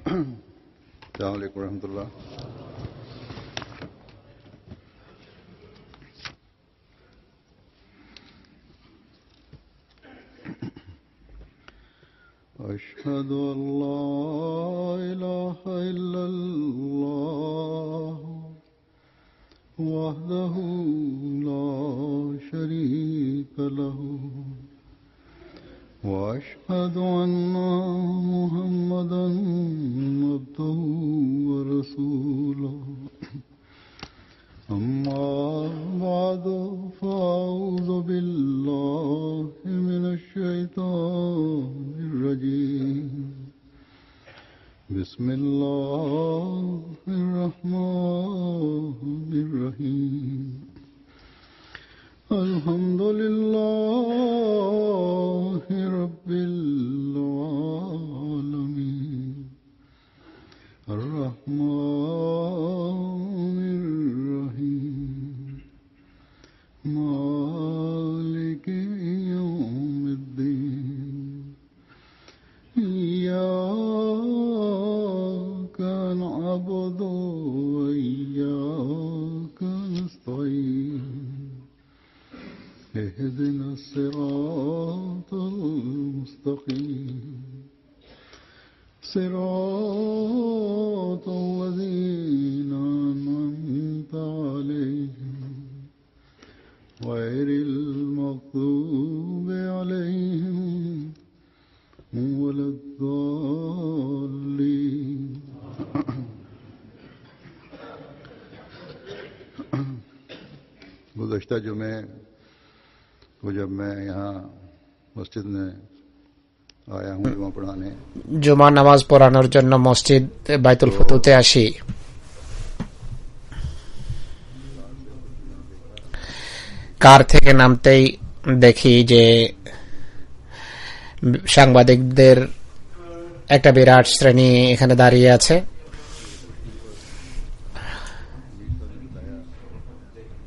अस्सलाम वालेकुम रहमतुल्लाह। أشهد أن لا إله إلا الله وحده لا شريك له وأشهد أن محمدا عبده ورسوله أما بعد فأعوذ بالله من الشيطان الرجيم بسم الله الرحمن الرحيم الحمد لله رب العالمين الرحمن الرحيم مالك يوم الدين إياك نعبد وإياك نستعين اهدنا الصراط المستقيم صراط الذين أنعمت عليهم غير المغضوب عليهم ولا الضالين गुज़श्ता जुमे को जब मैं यहाँ मस्जिद में आया हूँ जुमा पढ़ाने জুমা নামাজ পড়ানোর জন্য মসজিদ বাইতুল ফুতুতে আসি। কার থেকে নামতেই দেখি যে সাংবাদিকদের একটা বিরাট শ্রেণী এখানে দাঁড়িয়ে আছে।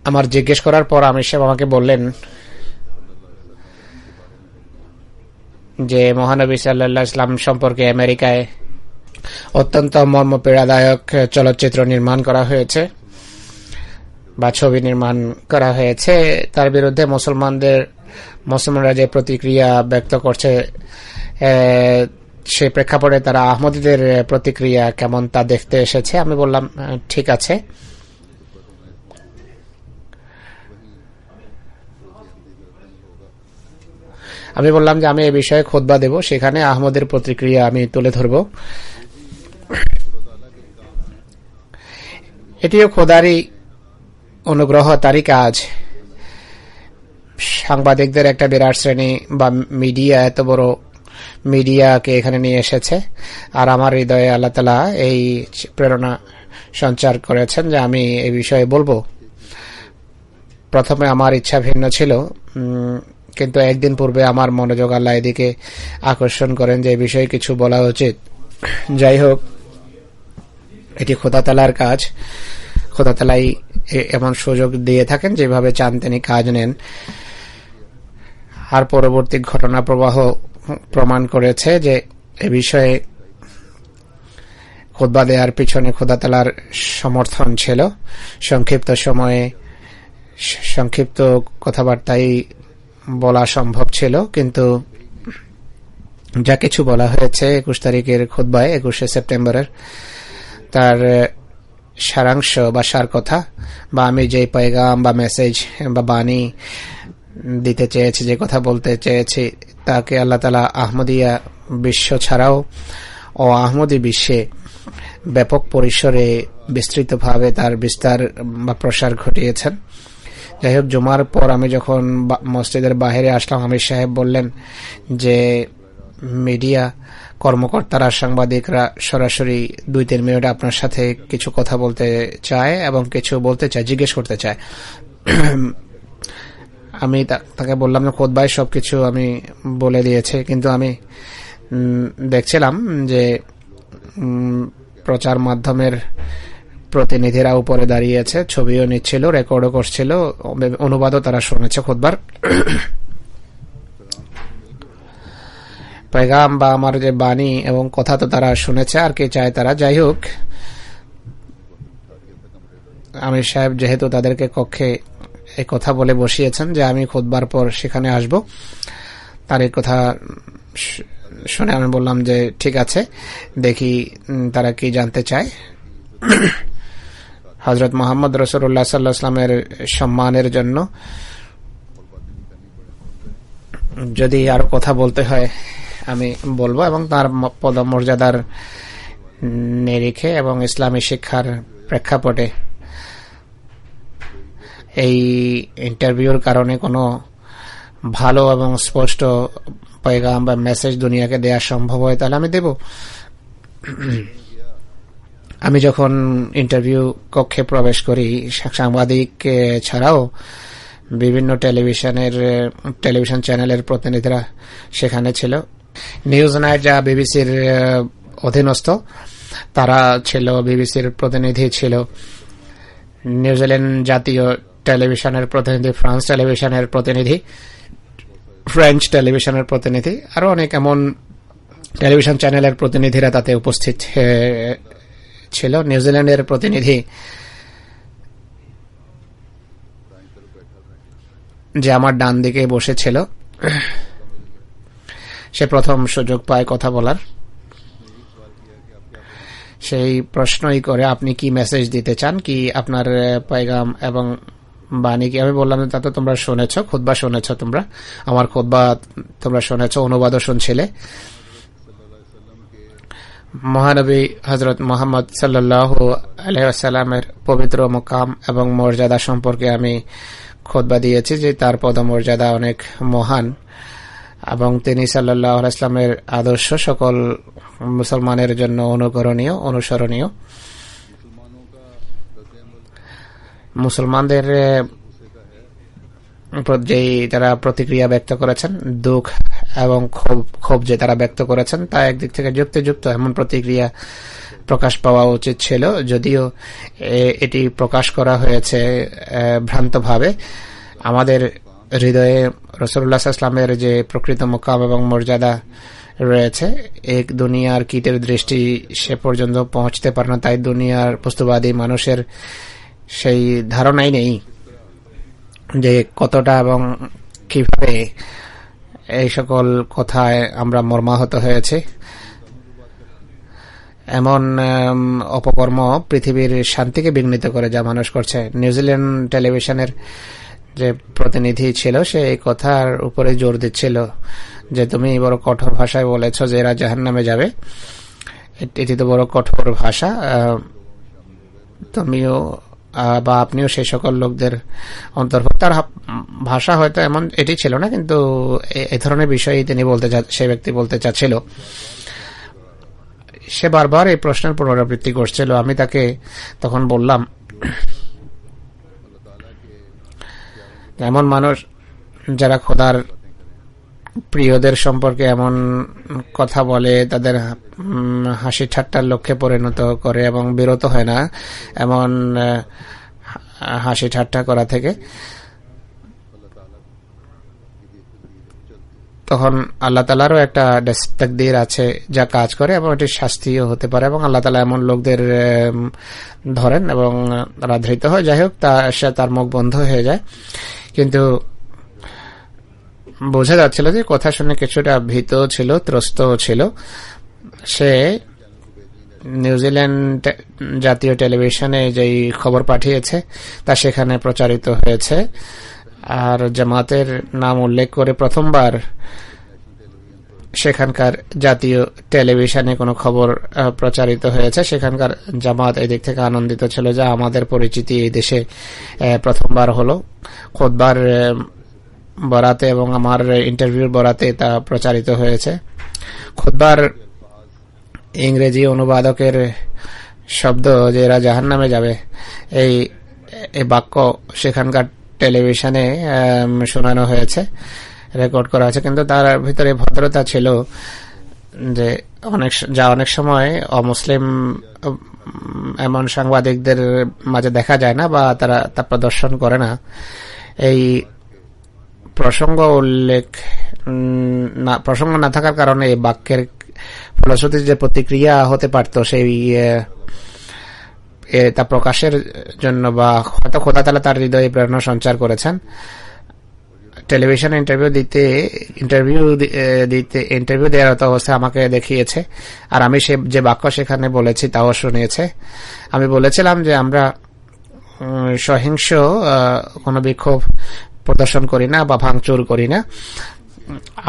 আমার জিজ্ঞেস করার পর আমির সাহেব আমাকে বললেন যে মহানবী সাল্লাল্লাহু আলাইহি ওয়াসাল্লাম সম্পর্কে আমেরিকায় অত্যন্ত মর্মপীড়াদায়ক চলচ্চিত্র নির্মাণ করা হয়েছে বা ছবি নির্মাণ করা হয়েছে। তার বিরুদ্ধে মুসলমানরা যে প্রতিক্রিয়া ব্যক্ত করছে সেই প্রেক্ষাপটে তারা আহমদীদের প্রতিক্রিয়া কেমন তা দেখতে এসেছে। আমি বললাম ঠিক আছে। আমি বললাম যে আমি এই বিষয়ে খুতবা দেব, সেখানে আহমদের প্রতিক্রিয়া আমি তুলে ধরব। এটিও খোদারই অনুগ্রহ, তারই কাজ। সাংবাদিকদের একটা বিরাট শ্রেণী বা মিডিয়া, এত বড় মিডিয়াকে এখানে নিয়ে এসেছে। আর আমার হৃদয়ে আল্লাহ তাআলা এই প্রেরণা সঞ্চার করেছেন যে আমি এই বিষয়ে বলবো। প্রথমে আমার ইচ্ছা ভিন্ন ছিল, কিন্তু একদিন পূর্বে আমার মনোযোগ আল্লাহ এদিকে আকর্ষণ করেন যে এই বিষয়ে কিছু বলা উচিত। যাই হোক, এটি খোদা তাআলার কাজ। খোদা তাআলাই এমন সুযোগ দিয়ে থাকেন, যেভাবে চান তিনি কাজ নেন। আর পরবর্তী ঘটনা প্রবাহ প্রমাণ করেছে যে এ বিষয়ে খুতবা দেওয়ার পিছনে খোদা তাআলার সমর্থন ছিল। সংক্ষিপ্ত সময়ে সংক্ষিপ্ত কথাবার্তাই বলা সম্ভব ছিল, কিন্তু যা কিছু বলা হয়েছে 21 তারিখের খুতবায়, 21শে সেপ্টেম্বরের, তার সারাংশ বা সার কথা বা আমি যে পয়গাম বা মেসেজ বা বাণী দিতে চেয়েছি, যে কথা বলতে চেয়েছি, তাকে আল্লাহ তাআলা আহমদিয়া বিশ্ব ছাড়াও ও আহমদী বিশ্বে ব্যাপক পরিসরে বিস্তৃতভাবে তার বিস্তার বা প্রসার ঘটিয়েছেন। যাই হোক, জুমার পর আমি যখন মসজিদের বাইরে আসলাম, আমির সাহেব বললেন যে মিডিয়া কর্মকর্তারা, সাংবাদিকরা সরাসরি 2-3 মিনিট আপনার সাথে কিছু কথা বলতে চায় এবং কিছু বলতে চায়, জিজ্ঞেস করতে চায়। আমি তাকে বললাম যে খুতবায় সবকিছু আমি বলে দিয়েছি, কিন্তু আমি দেখছিলাম যে প্রচার মাধ্যমের প্রতিনিধিরা উপরে দাঁড়িয়েছে, ছবিও নিচ্ছিল, রেকর্ডও করছিল, অনুবাদও তারা শুনেছে খুতবার। পেগাম বা আমার যে বাণী এবং কথা তো তারা শুনেছে, আর কে চায় তারা। যাই হোক, আমির সাহেব যেহেতু তাদেরকে কক্ষে এই কথা বলে বসিয়েছেন যে আমি খুতবার পর সেখানে আসব, তার এই কথা শুনে আমি বললাম যে ঠিক আছে, দেখি তারা কি জানতে চায়। হযরত মুহাম্মদ রাসূলুল্লাহ সাল্লাল্লাহু আলাইহি ওয়াসাল্লামের সম্মানের জন্য যদি আরো কথা বলতে হয় আমি বলবো, এবং তার পদমর্যাদার নিরিখে এবং ইসলামী শিক্ষার প্রেক্ষাপটে এই ইন্টারভিউর কারণে কোনো ভালো এবং স্পষ্ট পয়গাম বা মেসেজ দুনিয়াকে দেওয়া সম্ভব হয় তাহলে আমি দেব। আমি যখন ইন্টারভিউ কক্ষে প্রবেশ করি, সাংবাদিক ছাড়াও বিভিন্ন টেলিভিশন চ্যানেলের প্রতিনিধিরা সেখানে ছিল। নিউজ নাইট যা বিবিসির অধীনস্থ, তারা ছিল, বিবিসির প্রতিনিধি ছিল, নিউজিল্যান্ড জাতীয় টেলিভিশনের প্রতিনিধি, ফ্রান্স টেলিভিশনের প্রতিনিধি, ফ্রেঞ্চ টেলিভিশনের প্রতিনিধি, আরো অনেক এমন টেলিভিশন চ্যানেলের প্রতিনিধিরা তাতে উপস্থিত ছিল। নিউজিল্যান্ডের প্রতিনিধি যে আমার ডান দিকে বসেছিল, সে প্রথম সুযোগ পায় কথা বলার। সেই প্রশ্নই করে আপনি কি মেসেজ দিতে চান, কি আপনার পয়গাম এবং বাণী কি। আমি বললাম তা তো তোমরা শুনেছ, খুতবা শুনেছ, তোমরা আমার খুতবা তোমরা শুনেছ, অনুবাদও শুনছিলে। মহানবী হযরত মুহাম্মদ সাল্লাল্লাহু আলাইহি ওয়াসাল্লামের পবিত্র মুকাম এবং মর্যাদা সম্পর্কে আমি খুতবা দিয়েছি যে তার পদমর্যাদা অনেক মহান এবং তিনি সাল্লাল্লাহু আলাইহি ওয়াসাল্লামের আদর্শ সকল মুসলমানের জন্য অনুকরণীয়, অনুসরণীয়। মুসলমানদের যে তারা প্রতিক্রিয়া ব্যক্ত করেছেন, দুঃখ এবং ক্ষোভ যে তারা ব্যক্ত করেছেন, তা একদিক থেকে যুক্তিযুক্ত। এমন প্রতিক্রিয়া প্রকাশ পাওয়া উচিত ছিল, যদিও এটি প্রকাশ করা হয়েছে ভ্রান্তভাবে। আমাদের হৃদয়ে রাসূলুল্লাহ সাল্লাল্লাহু আলাইহি ওয়াসাল্লামের যে প্রকৃত মুকাম এবং মর্যাদা রয়েছে, এক দুনিয়ার কীটের দৃষ্টি সে পর্যন্ত পৌঁছতে পারে না। তাই দুনিয়ার বস্তুবাদী মানুষের সেই ধারণাই নেই যে কতটা এবং কিভাবে এই সকল কথায় আমরা মর্মাহত হয়েছে। এমন অপকর্ম পৃথিবীর শান্তিকে বিঘ্নিত করে যা মানুষ করছে। নিউজিল্যান্ড টেলিভিশনের যে প্রতিনিধি ছিল সে এই কথার উপরে জোর দিচ্ছিল যে তুমি বড় কঠোর ভাষায় বলেছ যে এরা জাহান্নামে যাবে, এটি তো বড় কঠোর ভাষা, তুমিও বা আপনিও সেই সকল লোকদের অন্তর্ভুক্ত। তার ভাষা হয়তো এমন এটি ছিল না, কিন্তু এই ধরনের বিষয়ই তিনি সে ব্যক্তি বলতে চাচ্ছিল। সে বারবার এই প্রশ্নের পুনরাবৃত্তি করছিল। আমি তাকে তখন বললাম, এমন মানুষ যারা খোদার প্রিয়দের সম্পর্কে এমন কথা বলে, তাদের হাসি ঠাট্টার লক্ষ্যে পরিণত করে এবং বিরত হয় না এমন হাসি ঠাট্টা করা থেকে, তখন আল্লাহ তাআলারও একটা তাকদীর আছে যা কাজ করে এবং এটি শাস্তিও হতে পারে, এবং আল্লাহ তাআলা এমন লোকদের ধরেন এবং তারা ধৃত হয়। যাই হোক, সে তার মুখ বন্ধ হয়ে যায়, কিন্তু বোঝা যাচ্ছিল যে কথা শুনে কিছুটা ভীত ছিল, ত্রস্ত ছিল। সে নিউজিল্যান্ড জাতীয় টেলিভিশনে যেই খবর পাঠিয়েছে তা সেখানে প্রচারিত হয়েছে, আর জামাতের নাম উল্লেখ করে প্রথমবার সেখানকার জাতীয় টেলিভিশনে কোনো খবর প্রচারিত হয়েছে। সেখানকার জামাত এই দিক থেকে আনন্দিত ছিল যে আমাদের পরিচিতি এই দেশে প্রথমবার হলো। খুতবার বরাতে এবং আমার ইন্টারভিউর বরাতে তা প্রচারিত হয়েছে। খুতবার ইংরেজি অনুবাদকের শব্দ যে এরা জাহান্নামে যাবে, এই বাক্য সেখানকার টেলিভিশনে শোনানো হয়েছে, রেকর্ড করা হয়েছে। কিন্তু তার ভিতরে ভদ্রতা ছিল যে অনেক সময় অমুসলিম এমন সাংবাদিকদের মাঝে দেখা যায় না বা তারা তা প্রদর্শন করে না। এই প্রসঙ্গ না থাকার কারণে এই বাক্যের ফলশ্রুতিতে যে প্রতিক্রিয়া হতে পারত সেই তা প্রকাশের জন্য বা হয়তো খোদা তাআলা তার হৃদয়ে প্রেরণা সঞ্চার করেছেন। টেলিভিশনে ইন্টারভিউ দেওয়ার অবস্থায় আমাকে দেখিয়েছে, আর আমি যে বাক্য সেখানে বলেছি তাও শুনিয়েছে। আমি বলেছিলাম যে আমরা সহিংস কোনো বিক্ষোভ প্রদর্শন করি না বা ভাঙচুর করি না,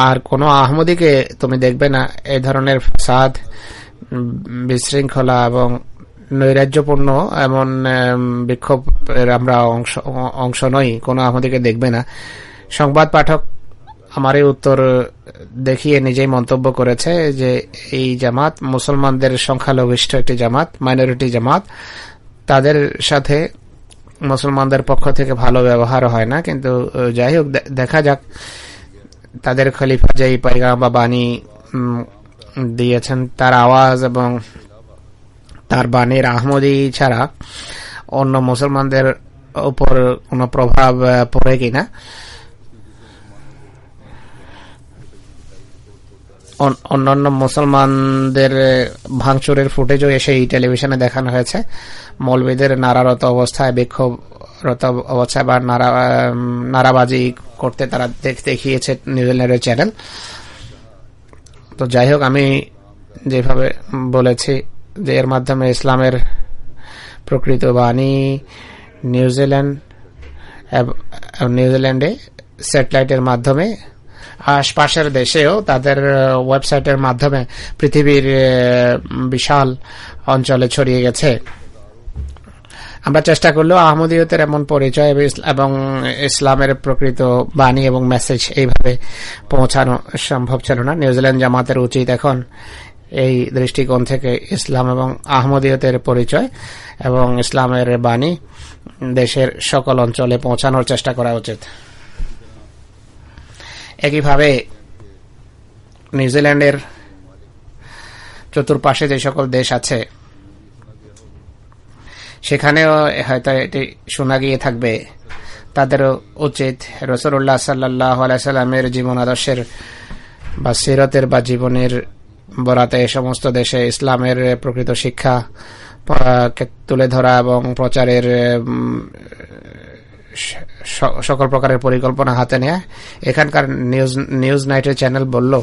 আর কোনো আহমদীকে তুমি দেখবে না এই ধরনের ফাসাদ, বিশৃঙ্খলা এবং নৈরাজ্যপূর্ণ এমন বিক্ষোভের আমরা অংশ নই, কোনো আহমদীকে দেখবে না। সংবাদ পাঠক আমার এই উত্তর দেখিয়ে নিজেই মন্তব্য করেছে যে এই জামাত মুসলমানদের সংখ্যালঘিষ্ঠ একটি জামাত, মাইনরিটি জামাত, তাদের সাথে মুসলমানদের পক্ষ থেকে ভালো ব্যবহার হয় না। কিন্তু যাই হোক, দেখা যাক তাদের খলিফা যেই পায়গাম বা বাণী দিয়েছেন তার আওয়াজ এবং তার বাণীর আহমদী ছাড়া অন্য মুসলমানদের উপর কোনো প্রভাব পড়ে কিনা। অন্যান্য মুসলমানদের ভাঙচুরের ফুটেজও এসে টেলিভিশনে দেখানো হয়েছে। মৌলবীদের নারারত অবস্থায়, বিক্ষোভরত অবস্থায় বা নারাবাজি করতে তারা দেখিয়েছে নিউজিল্যান্ডের চ্যানেল। তো যাই হোক, আমি যেভাবে বলেছি যে এর মাধ্যমে ইসলামের প্রকৃত বাণী নিউজিল্যান্ডে স্যাটেলাইটের মাধ্যমে, আশপাশের দেশেও তাদের ওয়েবসাইটের মাধ্যমে পৃথিবীর বিশাল অঞ্চলে ছড়িয়ে গেছে। আমরা চেষ্টা করলেও আহমদীয়তের এমন পরিচয় এবং ইসলামের প্রকৃত বাণী এবং মেসেজ এইভাবে পৌঁছানো সম্ভব ছিল না। নিউজিল্যান্ড জামাতের উচিত এখন এই দৃষ্টিকোণ থেকে ইসলাম এবং আহমদীয়তের পরিচয় এবং ইসলামের বাণী দেশের সকল অঞ্চলে পৌঁছানোর চেষ্টা করা উচিত। একইভাবে নিউজিল্যান্ডের চতুর্পাশে যে সকল দেশ আছে সেখানেও হয়তো এটি শোনা গিয়ে থাকবে, তাদেরও উচিত রাসূলুল্লাহ সাল্লাল্লাহু আলাইহি সাল্লামের জীবন আদর্শের বা সিরাতের বা জীবনের বরাতে এই সমস্ত দেশে ইসলামের প্রকৃত শিক্ষা তুলে ধরা এবং প্রচারের সকল প্রকারের পরিকল্পনা হাতে নেয়া। এখানকার নিউজ নাইটের চ্যানেল বলল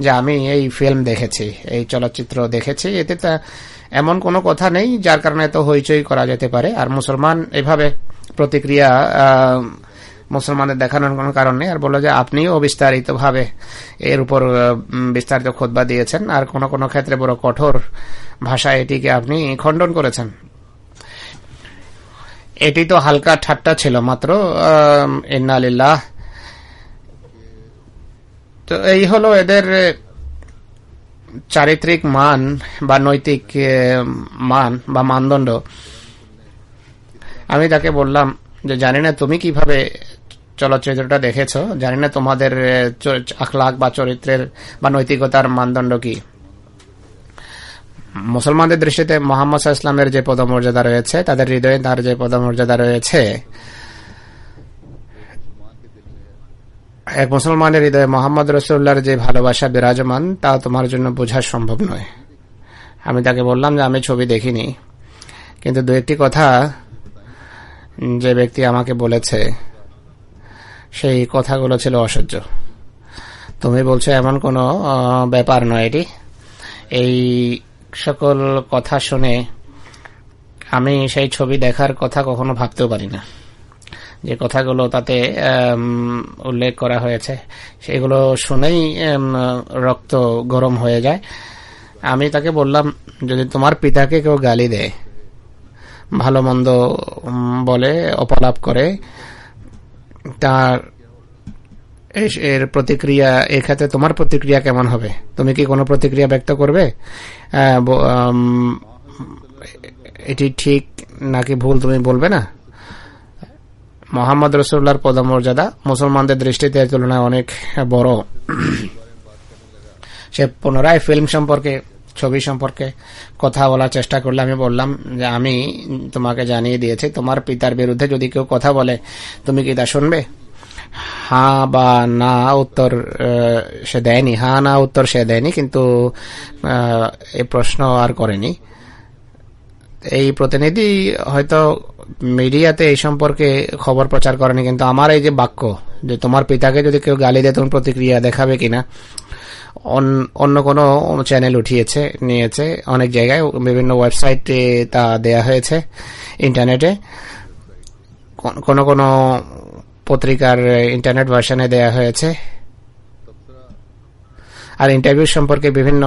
যে আমি এই ফিল্ম দেখেছি, এই চলচ্চিত্র দেখেছি, এতে তা এমন কোনো কথা নেই যার কারণে তো হইচই করা যেতে পারে। আর মুসলমান এভাবে প্রতিক্রিয়া মুসলমানদের দেখানোর কোনো কারণ নেই। আর বলল যে আপনিও বিস্তারিতভাবে এর উপর বিস্তারিত খুতবা দিয়েছেন, আর কোনো কোনো ক্ষেত্রে বড় কঠোর ভাষায় এটিকে আপনি খণ্ডন করেছেন। এটি তো হালকা ঠাট্টা ছিল মাত্র, ইন্না লিল্লাহ। তো এই হলো এদের চারিত্রিক মান বা নৈতিক মান বা মানদণ্ড। আমি তাকে বললাম যে জানি না তুমি কিভাবে চলচ্চিত্রটা দেখেছো, জানি না তোমাদের আখলাক বা চরিত্রের বা নৈতিকতার মানদণ্ড কি। মুসলমানদের দৃষ্টিতে মুহাম্মদ সাল্লাল্লাহু আলাইহি ওয়াসাল্লামের যে পদমর্যাদা রয়েছে, তাদের হৃদয়ে তার যে পদমর্যাদা রয়েছে, এক মুসলমানের হৃদয়ে মোহাম্মদ রাসূলুল্লাহর যে ভালোবাসা বিরাজমান তা তোমার জন্য বোঝা সম্ভব নয়। আমি তাকে বললাম যে আমি ছবি দেখিনি, কিন্তু দু একটি কথা যে ব্যক্তি আমাকে বলেছে সেই কথাগুলো ছিল অসহ্য। তুমি বলছো এমন কোনো ব্যাপার নয় এটি। এই সকল কথা শুনে আমি সেই ছবি দেখার কথা কখনো ভাবতেও পারি না। যে কথাগুলো তাতে উল্লেখ করা হয়েছে সেগুলো শুনেই রক্ত গরম হয়ে যায়। আমি তাকে বললাম যদি তোমার পিতাকে কেউ গালি দেয়, ভালো মন্দ বলে, অপলাপ করে, তার এর প্রতিক্রিয়া, এক্ষেত্রে তোমার প্রতিক্রিয়া কেমন হবে? তুমি কি কোনো প্রতিক্রিয়া ব্যক্ত করবে? এটি ঠিক নাকি ভুল তুমি বলবে না? মোহাম্মদ রাসূলুল্লাহর পদমর্যাদা মুসলমানদের দৃষ্টিতে এর তুলনায় অনেক বড়। সে পুনরায় ফিল্ম সম্পর্কে, ছবি সম্পর্কে কথা বলার চেষ্টা করলে আমি বললাম যে আমি তোমাকে জানিয়ে দিয়েছি তোমার পিতার বিরুদ্ধে যদি কেউ কথা বলে তুমি কি তা শুনবে? হ্যাঁ বা না উত্তর সে দেয়নি, হ্যাঁ না উত্তর সে দেয়নি, কিন্তু এই প্রশ্ন আর করেনি। এই প্রতিনিধি হয়তো মিডিয়াতে এই সম্পর্কে খবর প্রচার করেনি, কিন্তু আমার এই যে বাক্য যে তোমার পিতাকে যদি কেউ গালি দেয় তুমি প্রতিক্রিয়া দেখাবে কিনা, অন্য কোনো চ্যানেল উঠিয়েছে, নিয়েছে, অনেক জায়গায় বিভিন্ন ওয়েবসাইটে তা দেয়া হয়েছে, ইন্টারনেটে কোন কোন পত্রিকার ইন্টারনেট ভার্সনে দেয়া হয়েছে। আর ইন্টারভিউ সম্পর্কে বিভিন্ন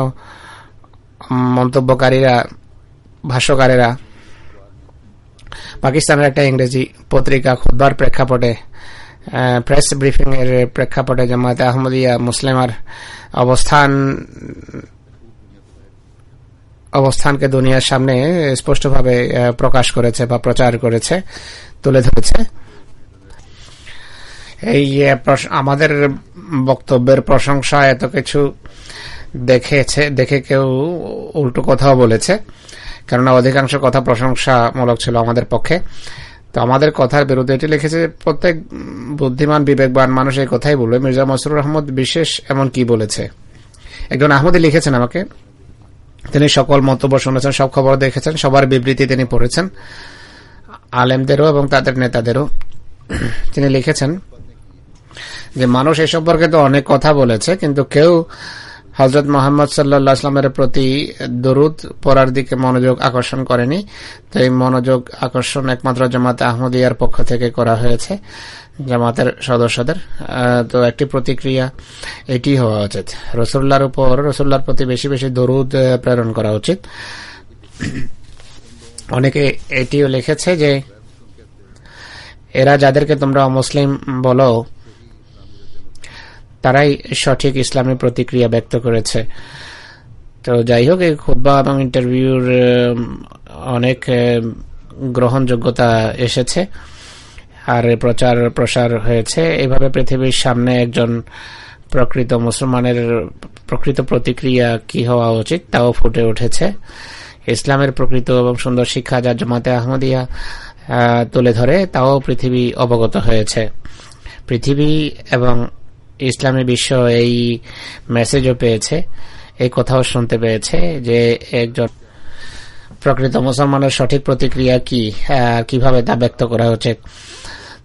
মন্তব্যকারীরা, ভাষ্যকারেরা পাকিস্তানের একটা ইংরেজি পত্রিকা খুতবার প্রেক্ষাপটে, প্রেস ব্রিফিং এর প্রেক্ষাপটে জামায়াতে আহমদিয়া মুসলিমার অবস্থানকে দুনিয়ার সামনে স্পষ্টভাবে প্রকাশ করেছে বা প্রচার করেছে, তুলে ধরেছে। এই আমাদের বক্তব্যের প্রশংসা এত কিছু দেখে কেউ উল্টো কথাও বলেছে, কেননা অধিকাংশ কথা প্রশংসামূলক ছিল আমাদের পক্ষে। তো আমাদের কথার বিরুদ্ধে এটি লিখেছে, প্রত্যেক বুদ্ধিমান বিবেকবান মানুষ এই কথাই বলবে, মির্জা মসরুর আহমদ বিশেষ এমন কি বলেছে। একজন আহমদী লিখেছেন আমাকে, তিনি সকল মন্তব্য শুনেছেন, সব খবর দেখেছেন, সবার বিবৃতি তিনি পড়েছেন, আলেমদেরও এবং তাদের নেতাদেরও। তিনি লিখেছেন যে মানুষ এ সম্পর্কে তো অনেক কথা বলেছে, কিন্তু কেউ হযরত মুহাম্মদ সাল্লাল্লাহু আলাইহি ওয়াসাল্লামের প্রতি দরুদ পড়ার দিকে মনোযোগ আকর্ষণ করেনি। তো এই মনোযোগ আকর্ষণ একমাত্র জামাতে আহমদিয়ার পক্ষ থেকে করা হয়েছে, জামাতের সদস্যদের। তো একটি প্রতিক্রিয়া এটি হওয়া উচিত, রাসূলুল্লাহর প্রতি বেশি বেশি দরুদ প্রেরণ করা উচিত। অনেকে এটিও লিখেছে যে এরা যাদেরকে তোমরা অমুসলিম বলো তারাই সঠিক ইসলামী প্রতিক্রিয়া ব্যক্ত করেছে। তো যাই হোক, এই খুতবা এবং ইন্টারভিউর অনেক গ্রহণযোগ্যতা এসেছে আর প্রচার প্রসার হয়েছে। এইভাবে পৃথিবীর সামনে একজন প্রকৃত মুসলমানের প্রকৃত প্রতিক্রিয়া কি হওয়া উচিত তাও ফুটে উঠেছে। ইসলামের প্রকৃত এবং সুন্দর শিক্ষা যা জামাতে আহমদিয়া তুলে ধরে তাও পৃথিবী অবগত হয়েছে। পৃথিবী এবং ইসলামী বিশ্ব এই মেসেজও পেয়েছে, এই কথাও শুনতে পেয়েছে যে একজন প্রকৃত মুসলমানের সঠিক প্রতিক্রিয়া কি, কিভাবে তা ব্যক্ত করা উচিত।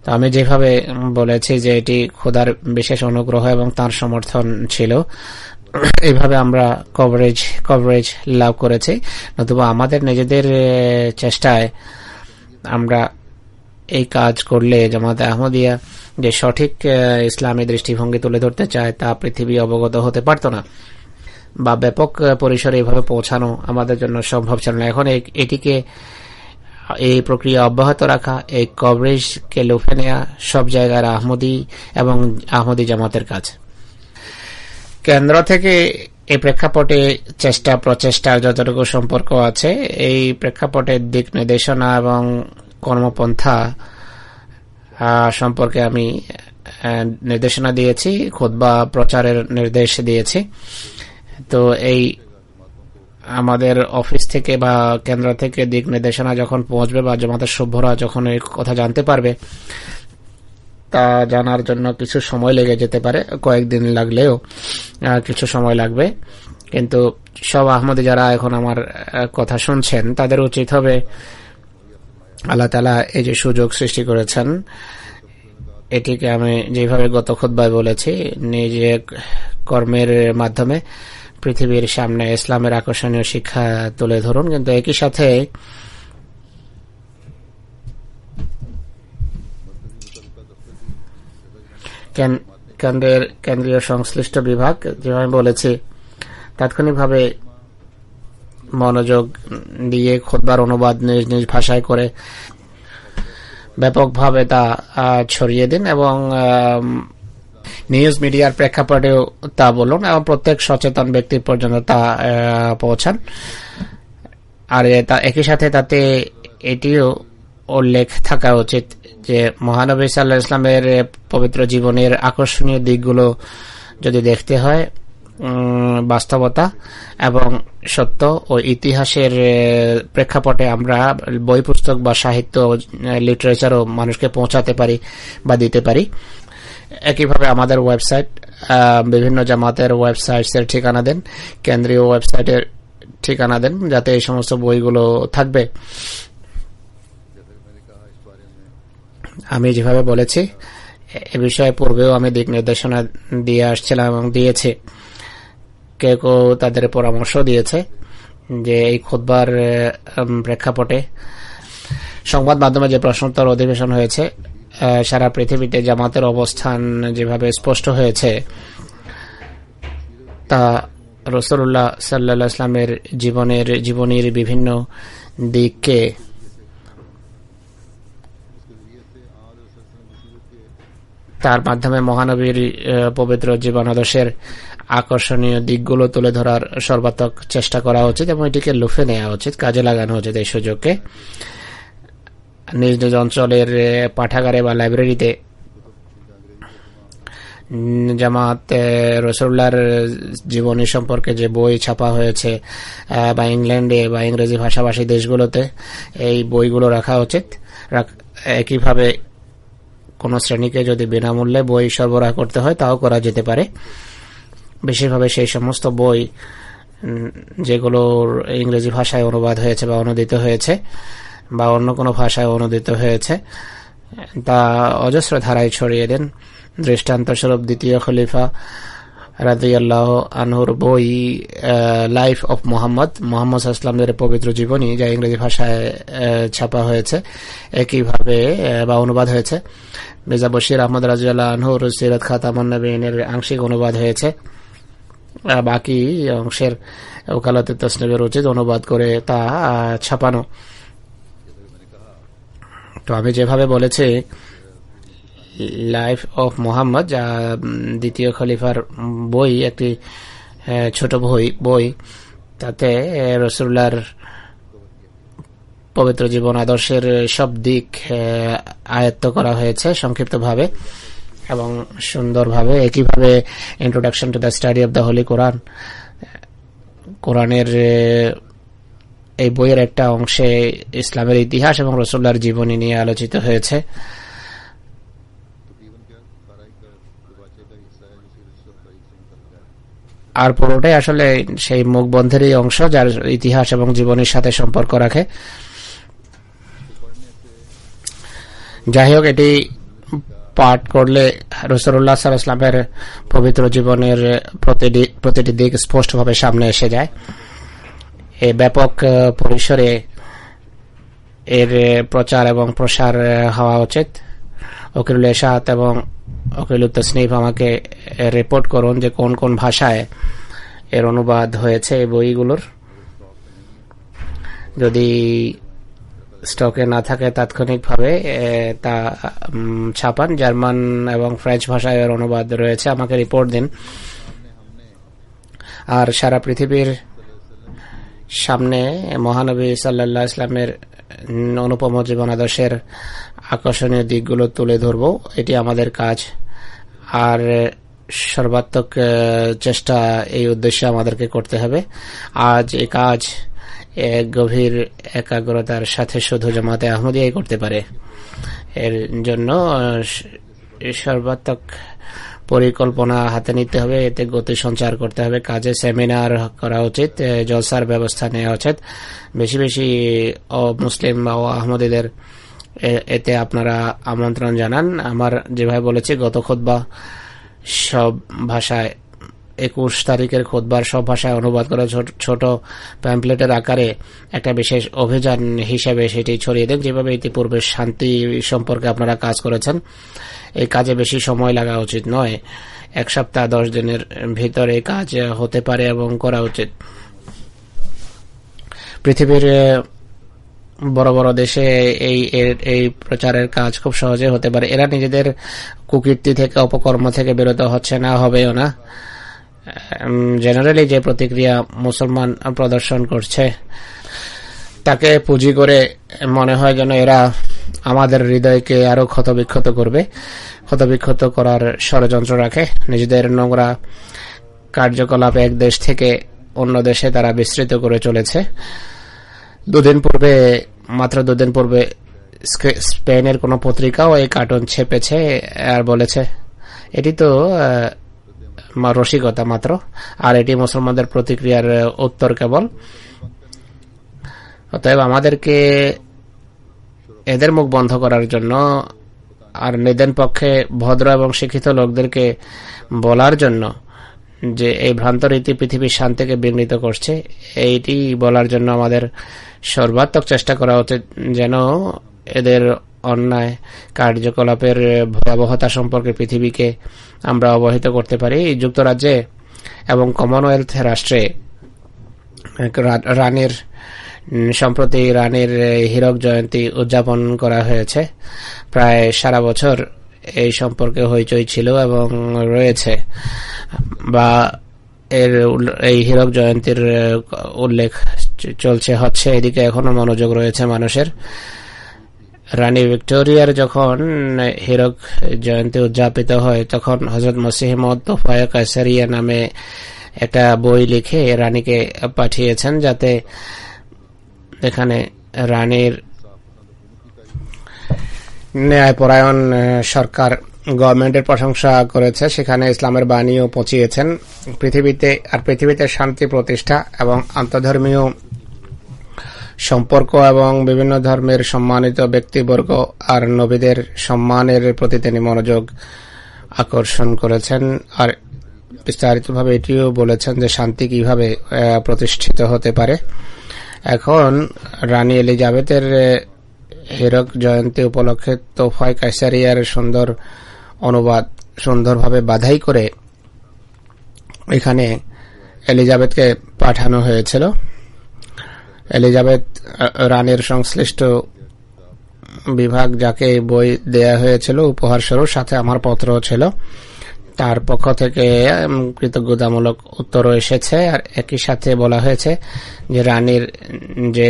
তো আমি যেভাবে বলেছি যে এটি খোদার বিশেষ অনুগ্রহ এবং তার সমর্থন ছিল, এইভাবে আমরা কভারেজ লাভ করেছি। নতুবা আমাদের নিজেদের চেষ্টায় আমরা এই কাজ করলে জামাতে আহমদিয়া যে সঠিক ইসলামী দৃষ্টিভঙ্গি তুলে ধরতে চায় তা পৃথিবী অবগত হতে পারত না, বা ব্যাপক পরিসরে এভাবে পৌঁছানো আমাদের জন্য সম্ভব ছিল না। এখন এটিকে এই প্রক্রিয়া অব্যাহত রাখা, এই কভারেজকে লুফে নেওয়া সব জায়গার আহমদি এবং আহমদি জামাতের কাজ। কেন্দ্র থেকে এই প্রেক্ষাপটে প্রচেষ্টার যতটুকু সম্পর্ক আছে, এই প্রেক্ষাপটের দিক নির্দেশনা এবং কর্মপন্থা সম্পর্কে আমি নির্দেশনা দিয়েছি, খুতবা প্রচারের নির্দেশ দিয়েছি। তো এই আমাদের অফিস থেকে বা কেন্দ্র থেকে দিক নির্দেশনা যখন পৌঁছবে বা জামাতের সভ্যরা যখন এই কথা জানতে পারবে, তা জানার জন্য কিছু সময় লেগে যেতে পারে, কয়েকদিন লাগলেও কিছু সময় লাগবে। কিন্তু সব আহমদি যারা এখন আমার কথা শুনছেন তাদের উচিত হবে, আল্লাহ তাআলা এই যে সুযোগ সৃষ্টি করেছেন, এটিকে আমি যেভাবে গত খুতবায় বলেছি, নিজে কর্মের মাধ্যমে পৃথিবীর সামনে ইসলামের আকর্ষণীয় শিক্ষা তুলে ধরুন। কিন্তু একই সাথে কেন্দ্রীয় সংশ্লিষ্ট বিভাগ, যেভাবে বলেছি, তাৎক্ষণিকভাবে মনোযোগ দিয়ে খুতবার অনুবাদ নিজ নিজ ভাষায় করে ব্যাপকভাবে তা ছড়িয়ে দিন এবং নিউজ মিডিয়ার প্রেক্ষাপটেও তা বলুন এবং প্রত্যেক সচেতন ব্যক্তির পর্যন্ত তা পৌঁছান। আর একই সাথে তাতে এটিও উল্লেখ থাকা উচিত যে মহানবী সাল্লাল্লাহু আলাইহি ওয়াসাল্লামের পবিত্র জীবনের আকর্ষণীয় দিকগুলো যদি দেখতে হয়, বাস্তবতা এবং সত্য ও ইতিহাসের প্রেক্ষাপটে আমরা বই পুস্তক বা সাহিত্য লিটারেচারও মানুষকে পৌঁছাতে পারি বা দিতে পারি। একইভাবে আমাদের ওয়েবসাইট, বিভিন্ন জামাতের ওয়েবসাইটের ঠিকানা দেন, কেন্দ্রীয় ওয়েবসাইটের ঠিকানা দেন, যাতে এই সমস্ত বইগুলো থাকবে। আমি যেভাবে বলেছি এ বিষয়ে পূর্বেও আমি দিক নির্দেশনা দিয়ে আসছিলাম এবং দিয়েছি। কেউ কেউ তাদের পরামর্শ দিয়েছে যে এই খুতবার প্রেক্ষাপটে সংবাদ মাধ্যমে যে প্রশ্নোত্তর অধিবেশন হয়েছে, সারা পৃথিবীতে জামাতের অবস্থান যেভাবে স্পষ্ট হয়েছে তা রাসূলুল্লাহ সাল্লাল্লাহু আলাইহি ওয়াসাল্লামের জীবনীর বিভিন্ন দিককে তার মাধ্যমে মহানবীর পবিত্র জীবন আদর্শের আকর্ষণীয় দিকগুলো তুলে ধরার সর্বাত্মক চেষ্টা করা উচিত এবং এটিকে লুফে নেওয়া উচিত, কাজে লাগানো উচিত। এই সুযোগকে নিজ নিজ অঞ্চলের পাঠাগারে বা লাইব্রেরিতে জামাত রাসূলুল্লাহর জীবনী সম্পর্কে যে বই ছাপা হয়েছে বা ইংল্যান্ডে বা ইংরেজি ভাষাভাষী দেশগুলোতে এই বইগুলো রাখা উচিত। একইভাবে কোন শ্রেণীকে যদি বিনামূল্যে বই সরবরাহ করতে হয় তাও করা যেতে পারে। বিশেষভাবে সেই সমস্ত বই যেগুলোর ইংরেজি ভাষায় অনুবাদ হয়েছে বা অনুদিত হয়েছে বা অন্য কোনো ভাষায় অনুদিত হয়েছে তা অজস্র ধারায় ছড়িয়ে দেন। দৃষ্টান্তস্বরূপ দ্বিতীয় খলিফা রাদিয়াল্লাহু আনহুর বই লাইফ অফ মোহাম্মদ সাল্লাল্লাহু আলাইহি পবিত্র জীবনী, যা ইংরেজি ভাষায় ছাপা হয়েছে একইভাবে বা অনুবাদ হয়েছে। মির্জা বশির আহমদ রাদিয়াল্লাহু আনহুর সিরাত খাতামুন নবীনের আংশিক অনুবাদ হয়েছে। বাকি অংশের ওকালতে তাসনিফের উচিত অনুবাদ করে তা ছাপানো। তো আমি যেভাবে বলেছি লাইফ অফ মোহাম্মদ, যা দ্বিতীয় খলিফার বই, একটি ছোট বই, তাতে রাসূলুল্লাহর পবিত্র জীবন আদর্শের সব দিক আয়ত্ত করা হয়েছে সংক্ষিপ্তভাবে এবং সুন্দরভাবে। একইভাবে introduction to the study of the holy Quran, কোরআনের এই বইয়ের একটা অংশে ইসলামের ইতিহাস এবং রাসূলুল্লাহর জীবনী নিয়ে আলোচিত হয়েছে। আর পুরোটাই আসলে সেই মুখ বন্ধেরই অংশ, যার ইতিহাস এবং জীবনের সাথে সম্পর্ক রাখে। যাই হোক, এটি পাঠ করলে রাসূলুল্লাহ সাল্লাল্লাহু আলাইহি ওয়াসাল্লামের পবিত্র জীবনের প্রতিটি দিক স্পষ্টভাবে সামনে এসে যায়। এই ব্যাপক পরিসরে এর প্রচার এবং প্রসার হওয়া উচিত। ওকিলুল এরশাদ এবং ওকিলুত তাসনিফ আমাকে রিপোর্ট করুন যে কোন কোন ভাষায় এর অনুবাদ হয়েছে এই বইগুলোর। যদি স্টকে না থাকে তাৎক্ষণিকভাবে তা ছাপান। জার্মান এবং ফ্রেঞ্চ ভাষায় এর অনুবাদ রয়েছে, আমাকে রিপোর্ট দিন। আর সারা পৃথিবীর সামনে মহানবী সাল্লাল্লাহু আলাইহি ওয়াসাল্লামের অনুপম জীবন আদর্শের আকর্ষণীয় দিকগুলো তুলে ধরব, এটি আমাদের কাজ। আর সর্বাত্মক চেষ্টা এই উদ্দেশ্যে আমাদেরকে করতে হবে। আজ এই কাজ গভীর একাগ্রতার সাথে শুধু জামাতে আহমদিয়াই করতে পারে। এর জন্য সর্বাত্মক পরিকল্পনা হাতে নিতে হবে, এতে গতি সঞ্চার করতে হবে। কাজে সেমিনার করা উচিত, জলসার ব্যবস্থা নেওয়া উচিত। বেশি বেশি মুসলিম ও আহমদীদের এতে আপনারা আমন্ত্রণ জানান। আমার যেভাবে বলেছি, গত খুতবা সব ভাষায় 21 তারিখের খুতবার সব ভাষায় অনুবাদ করে ছোট প্যাম্পলেটের আকারে একটা বিশেষ অভিযান হিসেবে সেটি ছড়িয়ে দেন। যেভাবে ইতিপূর্বে শান্তি সম্পর্কে আপনারা কাজ করেছেন, এই কাজে বেশি সময় লাগা উচিত নয়। 1 সপ্তাহ 10 দিনের ভিতরে এই কাজ হতে পারে এবং করা উচিত। পৃথিবীর বড় বড় দেশে এই প্রচারের কাজ খুব সহজে হতে পারে। এরা নিজেদের কুকীর্তি থেকে, অপকর্ম থেকে বিরত হচ্ছে না, হবেও না। জেনারেলি যে প্রতিক্রিয়া মুসলমান প্রদর্শন করছে তাকে পুঁজি করে মনে হয় যেন এরা আমাদের হৃদয়কে আরো ক্ষতবিক্ষত করার ষড়যন্ত্র রাখে। নিজেদের নোংরা কার্যকলাপ এক দেশ থেকে অন্য দেশে তারা বিস্তৃত করে চলেছে। মাত্র দুদিন পূর্বে স্পেনের কোন পত্রিকাও এই কার্টুন ছেপেছে আর বলেছে এটি তো রসিকতা মাত্র, আর এটি মুসলমানদের প্রতিক্রিয়ার উত্তর কেবল। অতএব আমাদেরকে এদের মুখ বন্ধ করার জন্য আর নিদেন পক্ষে ভদ্র এবং শিক্ষিত লোকদেরকে বলার জন্য যে এই ভ্রান্ত রীতি পৃথিবীর শান্তিকে বিঘ্নিত করছে, এইটি বলার জন্য আমাদের সর্বাত্মক চেষ্টা করা উচিত যেন এদের অন্যায় কার্যকলাপের ভয়াবহতা সম্পর্কে পৃথিবীকে আমরা অবহিত করতে পারি। যুক্তরাজ্যে এবং কমনওয়েলথ রাষ্ট্রে সম্প্রতি রানীর হীরক জয়ন্তী উদযাপন করা হয়েছে। প্রায় সারা বছর এই সম্পর্কে হইচই ছিল এবং রয়েছে, বা এই হীরক জয়ন্তীর উল্লেখ চলছে হচ্ছে, এদিকে এখনো মনোযোগ রয়েছে মানুষের। রানী ভিক্টোরিয়ার যখন হীরক জয়ন্তী উদযাপিত হয় তখন হযরত মসিহ মওউদ তোহফায়ে কায়সারিয়া নামে একটা বই লিখে রানীকে পাঠিয়েছেন, যাতে এখানে রানীর ন্যায়পরায়ণ সরকার গভর্নমেন্টের প্রশংসা করেছে, সেখানে ইসলামের বাণীও পৌঁছিয়েছেন পৃথিবীতে শান্তি প্রতিষ্ঠা এবং আন্তঃধর্মীয় সম্পর্ক এবং বিভিন্ন ধর্মের সম্মানিত ব্যক্তিবর্গ আর নবীদের সম্মানের প্রতি তিনি মনোযোগ আকর্ষণ করেছেন। আর বিস্তারিতভাবে এটিও বলেছেন যে শান্তি কিভাবে প্রতিষ্ঠিত হতে পারে। এখন রানী এলিজাবেথের হীরক জয়ন্তী উপলক্ষে তোহফায়ে কায়সারিয়ার সুন্দর অনুবাদ সুন্দরভাবে বাধাই করে এখানে এলিজাবেথকে পাঠানো হয়েছিল। এলিজাবেথ রানীর সংশ্লিষ্ট বিভাগ, যাকে বই দেয়া হয়েছিল উপহার স্বরূপ, সাথে আমার পত্র ছিল, তার পক্ষ থেকে কৃতজ্ঞতামূলক উত্তরও এসেছে। আর একই সাথে বলা হয়েছে যে রানীর যে